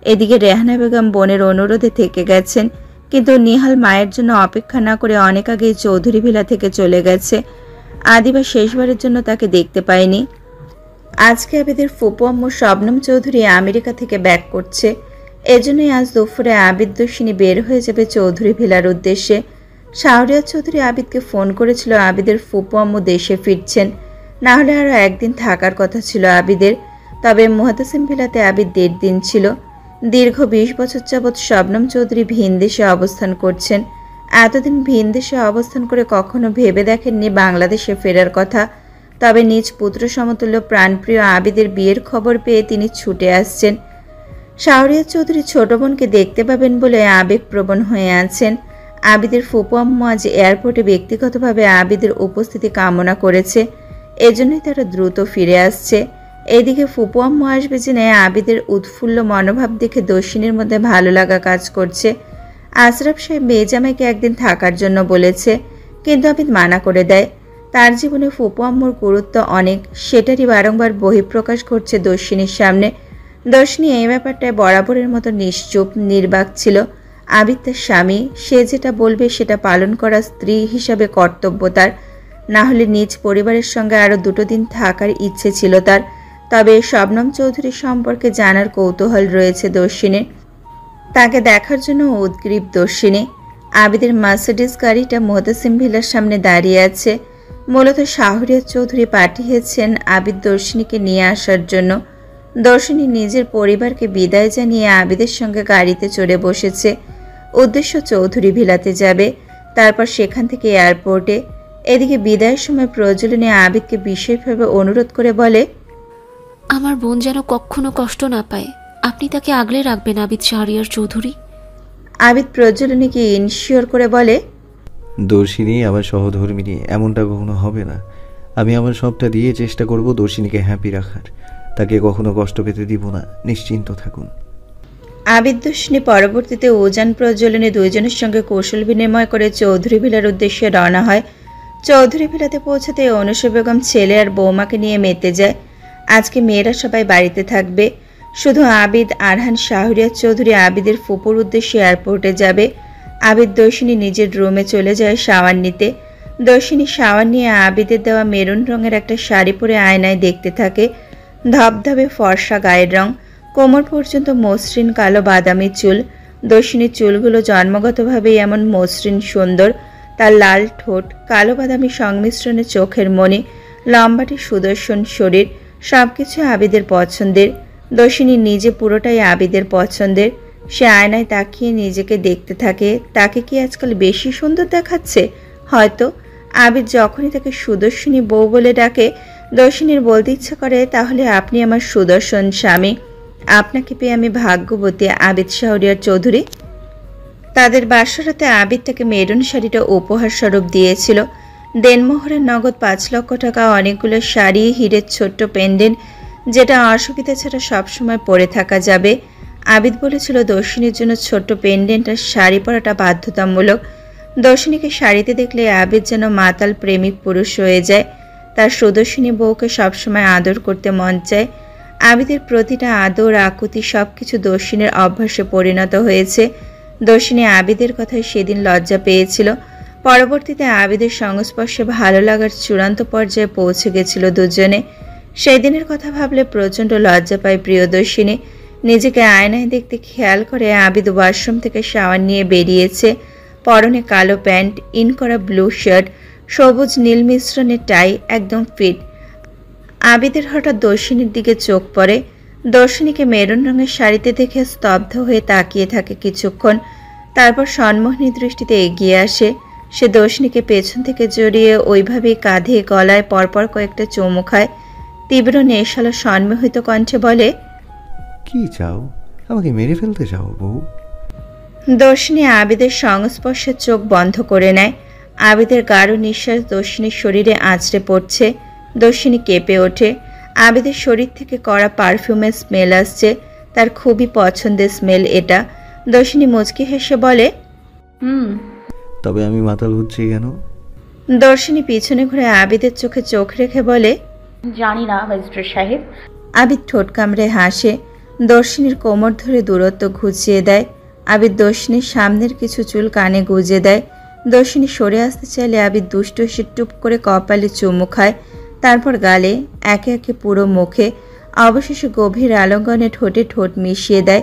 এদিকে রেহানা বেগম বোনের অনুরোধে থেকে গেছেন, কিন্তু নিহাল মায়ের জন্য অপেক্ষা না করে অনেক আগেই চৌধুরী ভিলা থেকে চলে গেছে। আদিবা শেষবারের জন্য তাকে দেখতে পায়নি। আজকে আবিদের ফুপু আম্মু শবনম চৌধুরী আমেরিকা থেকে ব্যাক করছে। এজন্যই আজ দুপুরে আবিদ দর্শিনী বের হয়ে যাবে চৌধুরী ভিলার উদ্দেশ্যে। শাহরিয়ার চৌধুরী আবিদকে ফোন করেছিল আবিদের ফুপু আম্মু দেশে ফিরছেন। না হলে আরও একদিন থাকার কথা ছিল আবিদের। তবে মুহাতাসিম ভিলাতে আবিদ 1.5 দিন ছিল। দীর্ঘ 20 বছর যাবৎ শবনম চৌধুরী ভিনদেশে অবস্থান করছেন। এতদিন ভিনদেশে অবস্থান করে কখনো ভেবে দেখেননি বাংলাদেশে ফেরার কথা। তবে নিজ পুত্র সমতুল্য প্রাণপ্রিয় আবিদের বিয়ের খবর পেয়ে তিনি ছুটে আসছেন। শাহরিয়ার চৌধুরী ছোট বোনকে দেখতে পাবেন বলে আবেগপ্রবণ হয়ে আছেন। আবিদের ফুপু আম্মু আজ এয়ারপোর্টে ব্যক্তিগতভাবে আবিদের উপস্থিতি কামনা করেছে, এজন্যই তারা দ্রুত ফিরে আসছে। এদিকে ফুপু আম্মু আসবে জেনে আবিদের উৎফুল্ল মনোভাব দেখে দর্শিনীর মধ্যে ভালো লাগা কাজ করছে। আশরাফ সাহেব মেয়ে জামাইকে একদিন থাকার জন্য বলেছে, কিন্তু আবিদ মানা করে দেয়। তার জীবনে ফুপু আম্মুর গুরুত্ব অনেক, সেটারই বারংবার বহিঃপ্রকাশ করছে দর্শিনীর সামনে। দর্শিনী এই ব্যাপারটায় বরাবরের মতো নিশ্চুপ নির্বাক ছিল। আবিদ তার স্বামী, সে যেটা বলবে সেটা পালন করা স্ত্রী হিসাবে কর্তব্য তার। না হলে নিজ পরিবারের সঙ্গে আরও 2 দিন থাকার ইচ্ছে ছিল তার। তবে শবনম চৌধুরী সম্পর্কে জানার কৌতূহল রয়েছে দর্শিনীর। তাকে দেখার জন্য উদ্গ্রীব দর্শিনী। আবিদের মার্সিডিজ গাড়িটা মুহাতাসিম ভিলার সামনে দাঁড়িয়ে আছে। মূলত শাহরিয়ার চৌধুরী পাঠিয়েছেন আবিদ দর্শিনীকে নিয়ে আসার জন্য। দর্শিনী নিজের পরিবারকে বিদায় জানিয়ে আবিদের সঙ্গে গাড়িতে চড়ে বসেছে। উদ্দেশ্য চৌধুরী ভিলাতে যাবে, তারপর সেখান থেকে এয়ারপোর্টে। এদিকে বিদায়ের সময় প্রয়োজনে আবিদকে বিশেষভাবে অনুরোধ করে বলে, আমার বোন যেন কখনো কষ্ট না পায়, আপনি তাকে আগলে রাখবেন আবিদ শাহরিয়ার চৌধুরী। আবিদ প্রজ্বলনীকে ইনশিওর করে বলে, দর্শিনী আমার সহধর্মিনী, এমনটা কখনো হবে না। আমি আমার সবটা দিয়ে চেষ্টা করব দর্শিনীকে হ্যাপি রাখার, তাকে কখনো কষ্ট পেতে দিব না, নিশ্চিন্ত থাকুন। আবিদ দর্শিনী পরবর্তীতে উজান প্রজ্বলনী দুইজনের সঙ্গে কৌশল বিনিময় করে চৌধুরী ভিলার উদ্দেশ্যে রওনা হয়। চৌধুরী ভিলাতে পৌঁছাতে অনুষা বেগম ছেলে আর বৌমাকে নিয়ে মেতে যায়। আজকে মেয়েরা সবাই বাড়িতে থাকবে, শুধু আবিদ, আরহান, শাহরিয়ার চৌধুরী আবিদের ফুপুর উদ্দেশ্যে এয়ারপোর্টে যাবে। আবিদ দর্শিনী নিজের রুমে চলে যায় শাওয়ার নিতে। দর্শিনী শাওয়ার নিয়ে আবিদের দেওয়া মেরুন রঙের একটা শাড়ি পরে আয়নায় দেখতে থাকে। ধবধবে ফর্সা গায়ের রং, কোমর পর্যন্ত মসৃণ কালো বাদামি চুল। দর্শিনীর চুলগুলো জন্মগতভাবেই এমন মসৃণ সুন্দর। তার লাল ঠোঁট, কালো বাদামি সংমিশ্রণে চোখের মণি, লম্বাটি সুদর্শন শরীর, সবকিছু আবিদের পছন্দের। দর্শিনী নিজে পুরোটাই আবিদের পছন্দের। সে আয়নায় তাকিয়ে নিজেকে দেখতে থাকে। তাকে কি আজকাল বেশি সুন্দর দেখাচ্ছে? হয়তো। আবিদ যখনই তাকে সুদর্শনী বউ বলে ডাকে, দর্শিনীর বলতে ইচ্ছা করে, তাহলে আপনি আমার সুদর্শন স্বামী, আপনাকে পেয়ে আমি ভাগ্যবতী আবিদ শাহরিয়ার চৌধুরী। তাদের বাসরাতে আবিদ তাকে মেরুন শাড়িটা উপহার স্বরূপ দিয়েছিল। দেনমোহরের নগদ 5 লক্ষ টাকা, অনেকগুলো শাড়ি, হীরের ছোট্ট পেন্ডেন্ট, যেটা অসুবিধা ছাড়া সবসময় পরে থাকা যাবে। আবিদ বলেছিল দর্শিনীর জন্য ছোট্ট পেন্ডেন্ট আর শাড়ি পরাটা বাধ্যতামূলক। দর্শিনীকে শাড়িতে দেখলে আবিদ যেন মাতাল প্রেমিক পুরুষ হয়ে যায়। তার সুদর্শনী বউকে সবসময় আদর করতে মন চায়। আবিদের প্রতিটা আদর, আকুতি সবকিছু দর্শিনীর অভ্যাসে পরিণত হয়েছে। দর্শিনী আবিদের কথায় সেদিন লজ্জা পেয়েছিল। পরবর্তীতে আবিদের সংস্পর্শে ভালো লাগার চূড়ান্ত পর্যায়ে পৌঁছে গেছিল দুজনে। সেই দিনের কথা ভাবলে প্রচণ্ড লজ্জা পায় প্রিয়দর্শিনী। নিজেকে আয়নায় দেখতে খেয়াল করে আবিদ ওয়াশরুম থেকে শাওয়ার নিয়ে বেরিয়েছে। পরনে কালো প্যান্ট, ইন করা ব্লু শার্ট, সবুজ নীল মিশ্রণের টাই, একদম ফিট। আবিদের হঠাৎ দর্শিনীর দিকে চোখ পড়ে। দর্শিনীকে মেরুন রঙের শাড়িতে দেখে স্তব্ধ হয়ে তাকিয়ে থাকে কিছুক্ষণ। তারপর সন্মোহিনী দৃষ্টিতে এগিয়ে আসে। সে দর্শিনীকে পেছন থেকে জড়িয়ে ওইভাবেই কাঁধে গলায় পরপর কয়েকটা চুমু খায়। তীব্র নেশালো সন্মোহিত কণ্ঠে বলে, কি চাও? আমাকে মেরে ফেলতে চাও বউ? দর্শিনী আবিদের সংস্পর্শের চোখ বন্ধ করে নেয়। আবিদের গাঢ় নিঃশ্বাস দর্শিনীর শরীরে আঁচড়ে পড়ছে। দর্শিনী কেঁপে ওঠে। আবিদের শরীর থেকে কড়া পারফিউমের স্মেল আসছে। তার খুবই পছন্দের স্মেল এটা। দর্শিনী মুচকি হেসে বলে, তবে আমি মাতাল হচ্ছি কেন? দর্শিনী পিছনে ঘুরে আবিদের চোখে চোখ রেখে বলে, জানি না ম্যাজিস্ট্রেট সাহেব। আবিদ ঠোঁট কামড়ে হাসে। দর্শিনীর কোমর ধরে দূরত্ব ঘুচিয়ে দেয়। আবিদ দর্শিনীর সামনের কিছু চুল কানে গুজে দেয়। দর্শিনী সরে আসতে চাইলে আবিদ দুষ্ট এসে টুপ করে কপালে চুমু খায়, তারপর গালে, একে একে পুরো মুখে, অবশেষে গভীর আলিঙ্গনে ঠোঁটে ঠোঁট মিশিয়ে দেয়।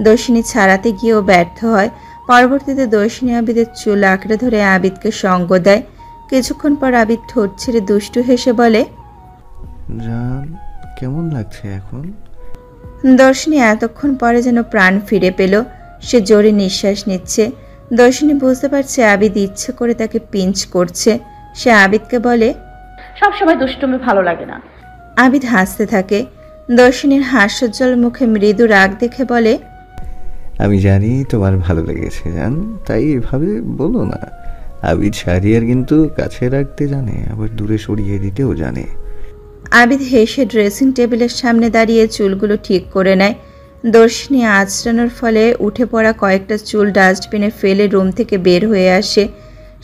দর্শিনী ছাড়াতে গিয়েও ব্যর্থ হয়। পরবর্তীতে দর্শিনী আবিদের চুল আঁকড়ে ধরে আবিদকে সঙ্গ দেয়। কিছুক্ষণ পর আবিদ ঠোঁট ছেড়ে দুষ্টু হেসে বলে, জান, কেমন লাগছে এখন? দর্শনী এতক্ষণ পরে যেন প্রাণ ফিরে পেল। সে জোরে নিঃশ্বাস নিচ্ছে। দর্শনী বুঝতে পারছে আবিদ ইচ্ছে করে তাকে পিঞ্চ করছে। সে আবিদকে বলে, সবসময় দুষ্টুমি ভালো লাগে না। আবিদ হাসতে থাকে। দর্শনীর হাস্যোজ্জ্বল মুখে মৃদু রাগ দেখে বলে, আমি জানি তোমার ভালো লেগেছে জান, তাই এভাবে বলো না। আবিদ শাহরিয়ার কিন্তু কাছে রাখতে জানে, আবার দূরে সরিয়ে দিতেও জানে। আবিদ হেসে ড্রেসিং টেবিলের সামনে দাঁড়িয়ে চুলগুলো ঠিক করে নেয়। দর্শনী আঁচড়ানোর ফলে উঠে পড়া কয়েকটা চুল ডাস্টবিনে ফেলে রুম থেকে বের হয়ে আসে।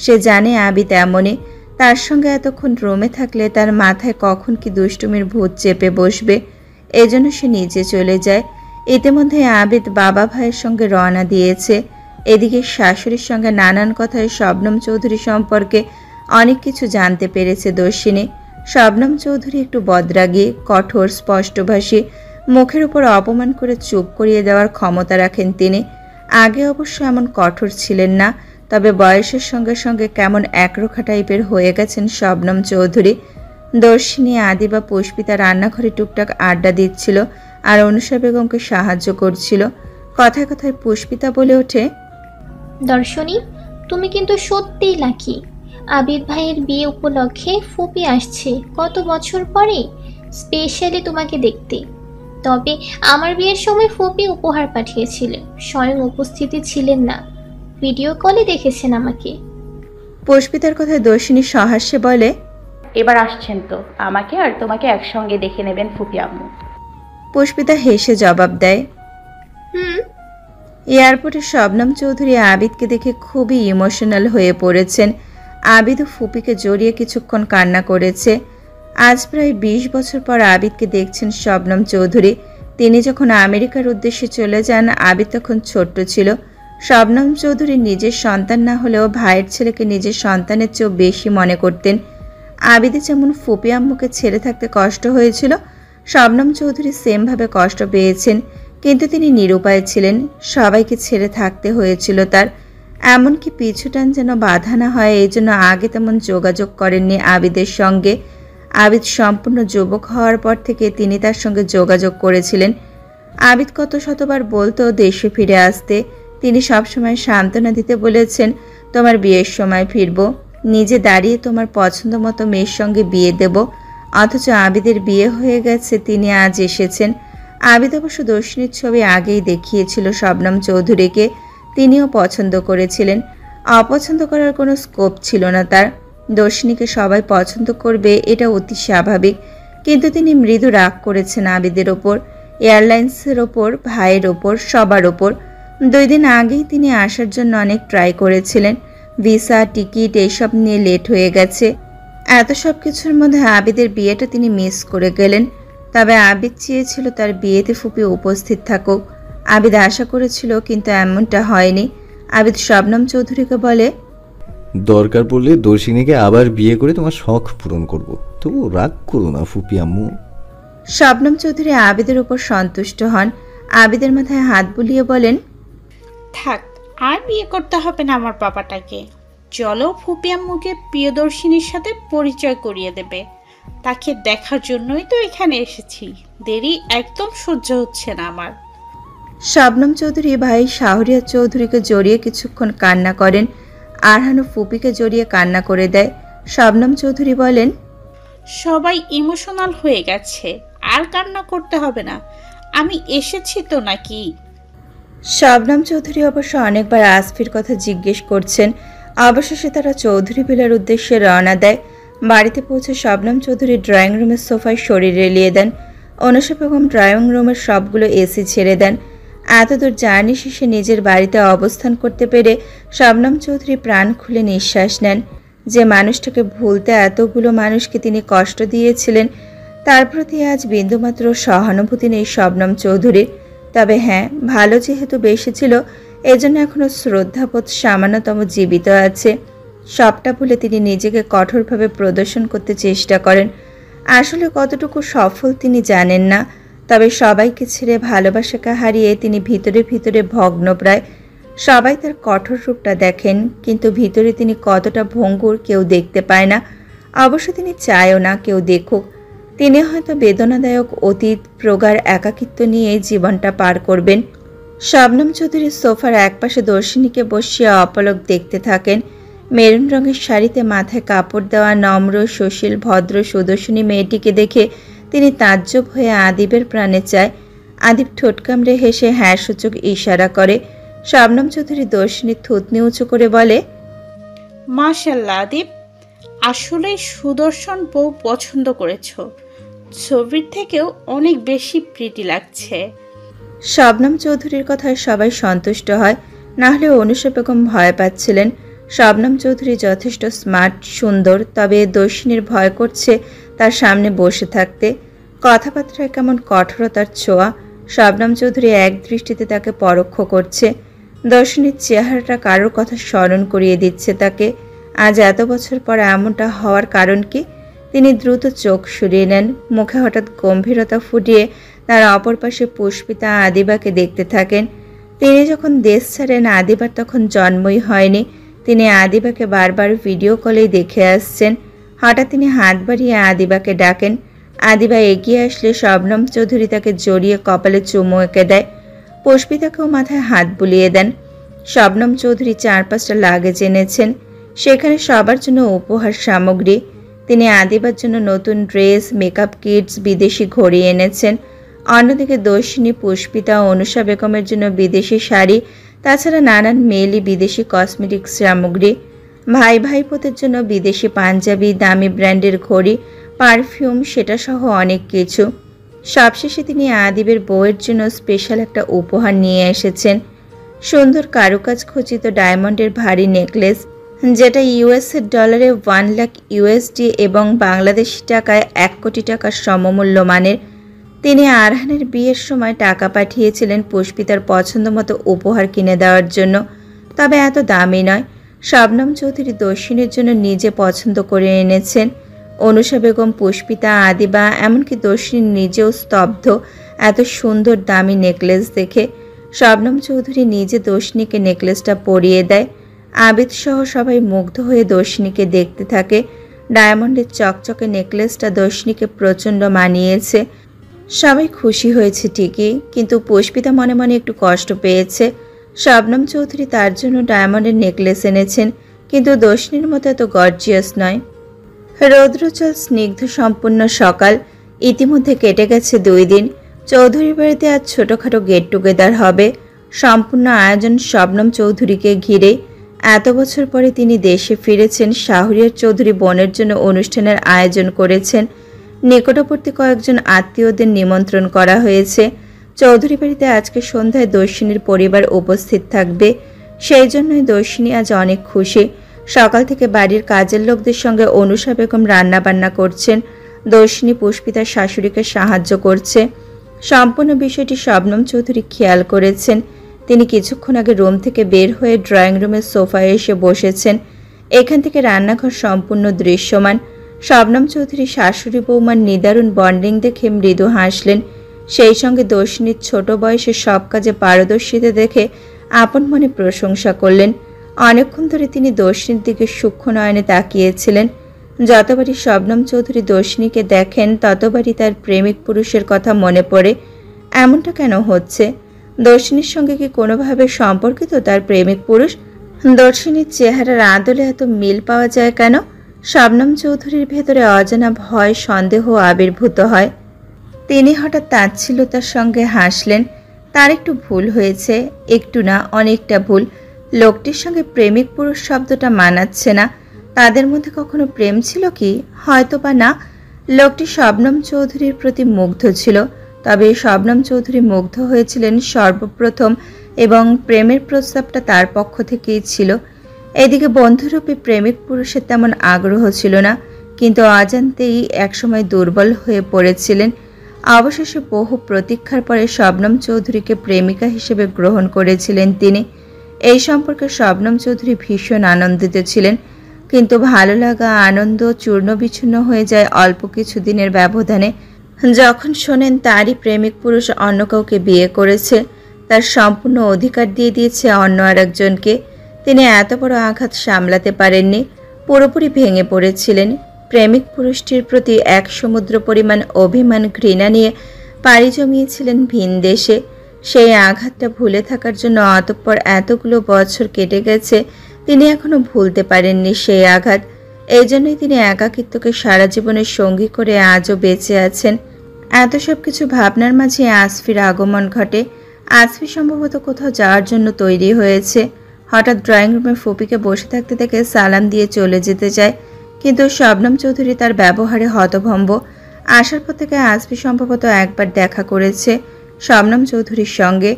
সে জানে আবিদ এমনই, তার সঙ্গে এতক্ষণ রুমে থাকলে তার মাথায় কখন কি দুষ্টুমির ভূত চেপে বসবে। এজন্য সে নিচে চলে যায়। ইতিমধ্যে আবিদ বাবা ভাইয়ের সঙ্গে রওনা দিয়েছে। এদিকে শাশুড়ির সঙ্গে নানান কথায় শবনম চৌধুরী সম্পর্কে অনেক কিছু জানতে পেরেছে দর্শিনী। শবনম চৌধুরী একটু বদরাগী, কঠোর, স্পষ্টভাষী, মুখের উপর অপমান করে চুপ করিয়ে দেওয়ার ক্ষমতা রাখেন তিনি। আগে অবশ্য এমন কঠোর ছিলেন না, তবে বয়সের সঙ্গে সঙ্গে কেমন একরোখা টাইপের হয়ে গেছেন শবনম চৌধুরী। দর্শিনী, আদিবা, পুষ্পিতা রান্নাঘরে টুকটাক আড্ডা দিচ্ছিল আর অনুষা বেগমকে সাহায্য করছিল। কথায় কথায় পুষ্পিতা বলে ওঠে, দর্শনী, তুমি কিন্তু সত্যিই লাকি। আবির ভাইয়ের বিয়ে উপলক্ষে ফুপি আসছে কত বছর পরে, স্পেশালি তোমাকে দেখতে। তবে আমার বিয়ের সময় ফুপি উপহার পাঠিয়েছিলেন, স্বয়ং উপস্থিতি ছিলেন না, ভিডিও কলে দেখেছেন আমাকে। পুষ্পিতার কথায় দর্শিনী সহাস্যে বলে, এবার আসছেন তো, আমাকে আর তোমাকে একসঙ্গে দেখে নেবেন ফুপি আম্মু। পুষ্পিতা হেসে জবাব দেয়। হুম। এয়ারপোর্টে শবনম চৌধুরী আবিদকে দেখে খুবই ইমোশনাল হয়ে পড়েছেন। আবিদ ও ফুপিকে জড়িয়ে কিছুক্ষণ কান্না করেছে। আজ প্রায় 20 বছর পর আবিদকে দেখছেন শবনম চৌধুরী। তিনি যখন আমেরিকার উদ্দেশ্যে চলে যান, আবিদ তখন ছোট্ট ছিল। শবনম চৌধুরী নিজের সন্তান না হলেও ভাইয়ের ছেলেকে নিজের সন্তানের চেয়েও বেশি মনে করতেন। আবিদে যেমন ফুপি আম্মুকে ছেড়ে থাকতে কষ্ট হয়েছিল, শবনম চৌধুরী সেমভাবে কষ্ট পেয়েছেন, কিন্তু তিনি নিরুপায় ছিলেন। সবাইকে ছেড়ে থাকতে হয়েছিল তার। এমনকি পিছুটান যেন বাধা না হয়, এই জন্য আগে তেমন যোগাযোগ করেননি আবিদের সঙ্গে। আবিদ সম্পূর্ণ যুবক হওয়ার পর থেকে তিনি তার সঙ্গে যোগাযোগ করেছিলেন। আবিদ কত শতবার বলতো দেশে ফিরে আসতে। তিনি সবসময় সান্ত্বনা দিতে বলেছেন, তোমার বিয়ের সময় ফিরব, নিজে দাঁড়িয়ে তোমার পছন্দ মতো মেয়ের সঙ্গে বিয়ে দেব। অথচ আবিদের বিয়ে হয়ে গেছে, তিনি আজ এসেছেন। আবিদ অবশ্য দর্শিনীর ছবি আগেই দেখিয়েছিল শবনম চৌধুরীকে, তিনিও পছন্দ করেছিলেন। অপছন্দ করার কোনো স্কোপ ছিল না তার। দর্শিনীকে সবাই পছন্দ করবে এটা অতি স্বাভাবিক, কিন্তু তিনি মৃদু রাগ করেছেন আবিদের ওপর, এয়ারলাইন্সের ওপর, ভাইয়ের ওপর, সবার ওপর। 2 দিন আগেই তিনি আসার জন্য অনেক ট্রাই করেছিলেন। ভিসা, টিকিট এইসব নিয়ে লেট হয়ে গেছে। এত সব কিছুর মধ্যে আবিদের বিয়েটা তিনি মিস করে গেলেন। তবে আবিদ চেয়েছিল তার বিয়েতে ফুপি উপস্থিত থাকুক। আবিদ আশা করেছিল, কিন্তু এমনটা হয়নি। আবিদ শবনম চৌধুরীকে বলে, দরকার পড়লে দর্শিনীকে আবার বিয়ে করে তোমার শখ পূরণ করব, তবু রাগ করো না ফুপি আম্মু। শবনম চৌধুরী আবিদের উপর সন্তুষ্ট হন। আবিদের মাথায় হাত বুলিয়ে বলেন, থাক, আর বিয়ে করতে হবে না আমার বাবাটাকে। চলো, ফুপি আম্মুকে প্রিয়দর্শিনীর সাথে পরিচয় করিয়ে দেবে। তাকে দেখার জন্যই তো এখানে এসেছি, দেরি একদম সহ্য হচ্ছে না আমার। শবনম চৌধুরী ভাই শাহরিয়ার চৌধুরীকে জড়িয়ে কিছুক্ষণ কান্না করেন। আরহানও ফুপিকে জড়িয়ে কান্না করে দেয়। শবনম চৌধুরী বলেন, সবাই ইমোশনাল হয়ে গেছে, আর কান্না করতে হবে না, আমি এসেছি তো নাকি। শবনম চৌধুরী অবশ্য অনেকবার আসফির কথা জিজ্ঞেস করছেন। অবশেষে তারা চৌধুরী ভিলার উদ্দেশ্যে রওনা দেয়। বাড়িতে পৌঁছে শবনম চৌধুরী ড্রয়িং রুমের সোফায় শরীর এলিয়ে দেন। অনুষা বেগম ড্রয়িং রুমের সবগুলো এসি ছেড়ে দেন। এতদূর জার্নি শেষে নিজের বাড়িতে অবস্থান করতে পেরে শবনম চৌধুরী প্রাণ খুলে নিঃশ্বাস নেন। যে মানুষটাকে ভুলতে এতগুলো মানুষকে তিনি কষ্ট দিয়েছিলেন, তার প্রতি আজ বিন্দুমাত্র সহানুভূতি নেই শবনম চৌধুরীর। তবে হ্যাঁ, ভালো যেহেতু বেসেছিল, এজন্য এখনো শ্রদ্ধাবোধ সামান্যতম জীবিত আছে। সবটা ভুলে তিনি নিজেকে কঠোরভাবে প্রদর্শন করতে চেষ্টা করেন। আসলে কতটুকু সফল তিনি জানেন না, তবে সবাইকে ছেড়ে ভালোবাসাকে হারিয়ে তিনি ভিতরে ভিতরে ভগ্নপ্রায়। সবাই তার কঠোর রূপটা দেখেন, কিন্তু ভিতরে তিনি কতটা ভঙ্গুর কেউ দেখতে পায় না। অবশ্য তিনি চায়ও না কেউ দেখুক। তিনি হয়তো বেদনাদায়ক অতীত প্রগাঢ় একাকিত্ব নিয়ে জীবনটা পার করবেন। শবনম চৌধুরী সোফার একপাশে দর্শিনীকে বসিয়ে অপলক দেখতে থাকেন। মেরুন রঙের শাড়িতে মাথায় কাপড় দেওয়া নম্র সুশীল ভদ্র সুদর্শনী মেয়েটিকে দেখে তিনি তাজ্জব হয়ে আদিবের প্রাণে চায়। আদিব ঠোঁট কামড়ে হেসে হ্যাঁ সূচক ইশারা করে। শবনম চৌধুরী দর্শিনীর থুতনি উঁচু করে বলে, মাশাআল্লাহ আদিব, আসলে সুদর্শন বউ পছন্দ করেছ, ছবির থেকেও অনেক বেশি প্রিটি লাগছে। শবনম চৌধুরীর কথায় সবাই সন্তুষ্ট হয়, না হলে অনুষা বেগম ভয় পাচ্ছিলেন। শবনম চৌধুরী যথেষ্ট স্মার্ট সুন্দর, তবে দর্শিনীর ভয় করছে তার সামনে বসে থাকতে। কথাবার্তায় কেমন কঠোরতার ছোঁয়া। শবনম চৌধুরী এক দৃষ্টিতে তাকে পরোক্ষ করছে। দর্শিনীর চেহারাটা কারোর কথা স্মরণ করিয়ে দিচ্ছে তাকে। আজ এত বছর পর এমনটা হওয়ার কারণ কি? তিনি দ্রুত চোখ সরিয়ে নেন। মুখে হঠাৎ গম্ভীরতা ফুটিয়ে তার অপর পাশে পুষ্পিতা আদিবাকে দেখতে থাকেন। তিনি যখন দেশ ছাড়েন আদিবার তখন জন্মই হয়নি। তিনি আদিবাকে বারবার ভিডিও কলেই দেখে আসছেন। হঠাৎ তিনি হাত বাড়িয়ে আদিবাকে ডাকেন। আদিবা এগিয়ে আসলে শবনম চৌধুরী তাকে জড়িয়ে কপালে চুমু এঁকে দেয়। পুষ্পিতাকেও মাথায় হাত বুলিয়ে দেন। শবনম চৌধুরী 4-5টা লাগেজ এনেছেন, সেখানে সবার জন্য উপহার সামগ্রী। তিনি আদিবার জন্য নতুন ড্রেস, মেকআপ কিটস, বিদেশি ঘড়ি এনেছেন। অন্যদিকে দর্শিনী, পুষ্পিতা ও অনুষা বেগমের জন্য বিদেশি শাড়ি, তাছাড়া নানান মেয়েলি বিদেশি কসমেটিক্স সামগ্রী। ভাই ভাইপোদের জন্য বিদেশি পাঞ্জাবি, দামি ব্র্যান্ডের ঘড়ি, পারফিউম, সেটা সহ অনেক কিছু। সবশেষে তিনি আদিবের বউয়ের জন্য স্পেশাল একটা উপহার নিয়ে এসেছেন। সুন্দর কারুকাজ খচিত ডায়মন্ডের ভারী নেকলেস, যেটা ইউএসের ডলারে 1 লাখ ইউএসডি এবং বাংলাদেশি টাকায় 1 কোটি টাকার সমমূল্য মানের। তিনি আরহানের বিয়ের সময় টাকা পাঠিয়েছিলেন পুষ্পিতার পছন্দ মতো উপহার কিনে দেওয়ার জন্য, তবে এত দামি নয়। শবনম চৌধুরী দর্শিনীর জন্য নিজে পছন্দ করে এনেছেন। অনুষা বেগম, পুষ্পিতা, আদিবা, এমনকি দর্শিনী নিজেও স্তব্ধ এত সুন্দর দামি নেকলেস দেখে। শবনম চৌধুরী নিজে দর্শিনীকে নেকলেসটা পরিয়ে দেয়। আবিদ সহ সবাই মুগ্ধ হয়ে দর্শিনীকে দেখতে থাকে। ডায়মন্ডের চকচকে নেকলেসটা দর্শিনীকে প্রচণ্ড মানিয়েছে। সবাই খুশি হয়েছে ঠিকই, কিন্তু পুষ্পিতা মনে মনে একটু কষ্ট পেয়েছে। শবনম চৌধুরী তার জন্য ডায়মন্ডের নেকলেস এনেছেন, কিন্তু দর্শিনীর মতো এত গর্জিয়াস নয়। রৌদ্রোজ্জ্বল স্নিগ্ধ সম্পূর্ণ সকাল। ইতিমধ্যে কেটে গেছে 2 দিন। চৌধুরী বাড়িতে আজ ছোটোখাটো গেট টুগেদার হবে। সম্পূর্ণ আয়োজন শবনম চৌধুরীকে ঘিরে। এত বছর পরে তিনি দেশে ফিরেছেন। শাহরিয়ার চৌধুরী বোনের জন্য অনুষ্ঠানের আয়োজন করেছেন। নিকটবর্তী কয়েকজন আত্মীয়দের নিমন্ত্রণ করা হয়েছে। চৌধুরী বাড়িতে আজকে সন্ধ্যায় দর্শিনীর পরিবার উপস্থিত থাকবে, সেই জন্যই দর্শিনী আজ অনেক খুশি। সকাল থেকে বাড়ির কাজের লোকদের সঙ্গে অনুষা বেগম রান্না বান্না করছেন। দর্শিনী পুষ্পিতার শাশুড়িকে সাহায্য করছে। সম্পূর্ণ বিষয়টি শবনম চৌধুরী খেয়াল করেছেন। তিনি কিছুক্ষণ আগে রুম থেকে বের হয়ে ড্রয়িং রুমের সোফায় এসে বসেছেন। এখান থেকে রান্নাঘর সম্পূর্ণ দৃশ্যমান। শবনম চৌধুরী শাশুড়ি বৌমার নিদারুণ বন্ডিং দেখে মৃদু হাসলেন। সেই সঙ্গে দর্শিনীর ছোট বয়সে সব কাজে পারদর্শিতা দেখে আপন মনে প্রশংসা করলেন। অনেকক্ষণ ধরে তিনি দর্শিনীর দিকে সূক্ষ্ম নয়নে তাকিয়েছিলেন। যতবারই শবনম চৌধুরী দর্শিনীকে দেখেন ততবারই তার প্রেমিক পুরুষের কথা মনে পড়ে। এমনটা কেন হচ্ছে? দর্শিনীর সঙ্গে কি কোনোভাবে সম্পর্কিত তার প্রেমিক পুরুষ? দর্শিনীর চেহারার আদলে এত মিল পাওয়া যায় কেন? শবনম চৌধুরীর ভেতরে অজানা ভয়, সন্দেহ আবির্ভূত হয়। তিনি হঠাৎ তাচ্ছিল্যতার সঙ্গে হাসলেন। তার একটু ভুল হয়েছে, একটু না অনেকটা ভুল। লোকটির সঙ্গে প্রেমিক পুরুষ শব্দটা মানাচ্ছে না। তাদের মধ্যে কখনো প্রেম ছিল কি? হয়তো বা না। লোকটি শবনম চৌধুরীর প্রতি মুগ্ধ ছিল, তবে শবনম চৌধুরী মুগ্ধ হয়েছিলেন সর্বপ্রথম এবং প্রেমের প্রস্তাবটা তার পক্ষ থেকেই ছিল। এদিকে বন্ধুরূপী প্রেমিক পুরুষের তেমন আগ্রহ ছিল না, কিন্তু অজান্তেই একসময় দুর্বল হয়ে পড়েছিলেন। অবশেষে বহু প্রতীক্ষার পরে শবনম চৌধুরীকে প্রেমিকা হিসেবে গ্রহণ করেছিলেন তিনি। এই সম্পর্কে শবনম চৌধুরী ভীষণ আনন্দিত ছিলেন, কিন্তু ভালো লাগা আনন্দ চূর্ণ বিচ্ছিন্ন হয়ে যায় অল্প কিছু দিনের ব্যবধানে যখন শোনেন তারই প্রেমিক পুরুষ অন্য কাউকে বিয়ে করেছে, তার সম্পূর্ণ অধিকার দিয়ে দিয়েছে অন্য আরেকজনকে। তিনি এত বড় আঘাত সামলাতে পারেননি, পুরোপুরি ভেঙে পড়েছিলেন। প্রেমিক পুরুষটির প্রতি এক সমুদ্র পরিমাণ অভিমান ঘৃণা নিয়ে পাড়ি জমিয়েছিলেন ভিন দেশে। সেই আঘাতটা ভুলে থাকার জন্য অতঃপর এতগুলো বছর কেটে গেছে, তিনি এখনো ভুলতে পারেননি সেই আঘাত। এই জন্যই তিনি একাকিত্বকে সারা জীবনের সঙ্গী করে আজও বেঁচে আছেন। এত সব কিছু ভাবনার মাঝে আসফির আগমন ঘটে। আসফি সম্ভবত কোথাও যাওয়ার জন্য তৈরি হয়েছে। হঠাৎ ড্রয়িং রুমে ফুপিকে বসে থাকতে দেখে সালাম দিয়ে চলে যেতে চায়, কিন্তু শবনম চৌধুরী তার ব্যবহারে হতভম্ব। আসার পর থেকে আসফি সম্ভবত একবার দেখা করেছে শবনম চৌধুরীর সঙ্গে।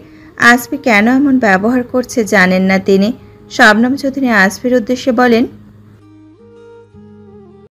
আসফি কেন এমন ব্যবহার করছে জানেন না তিনি। শবনম চৌধুরী আসফির উদ্দেশ্যে বলেন,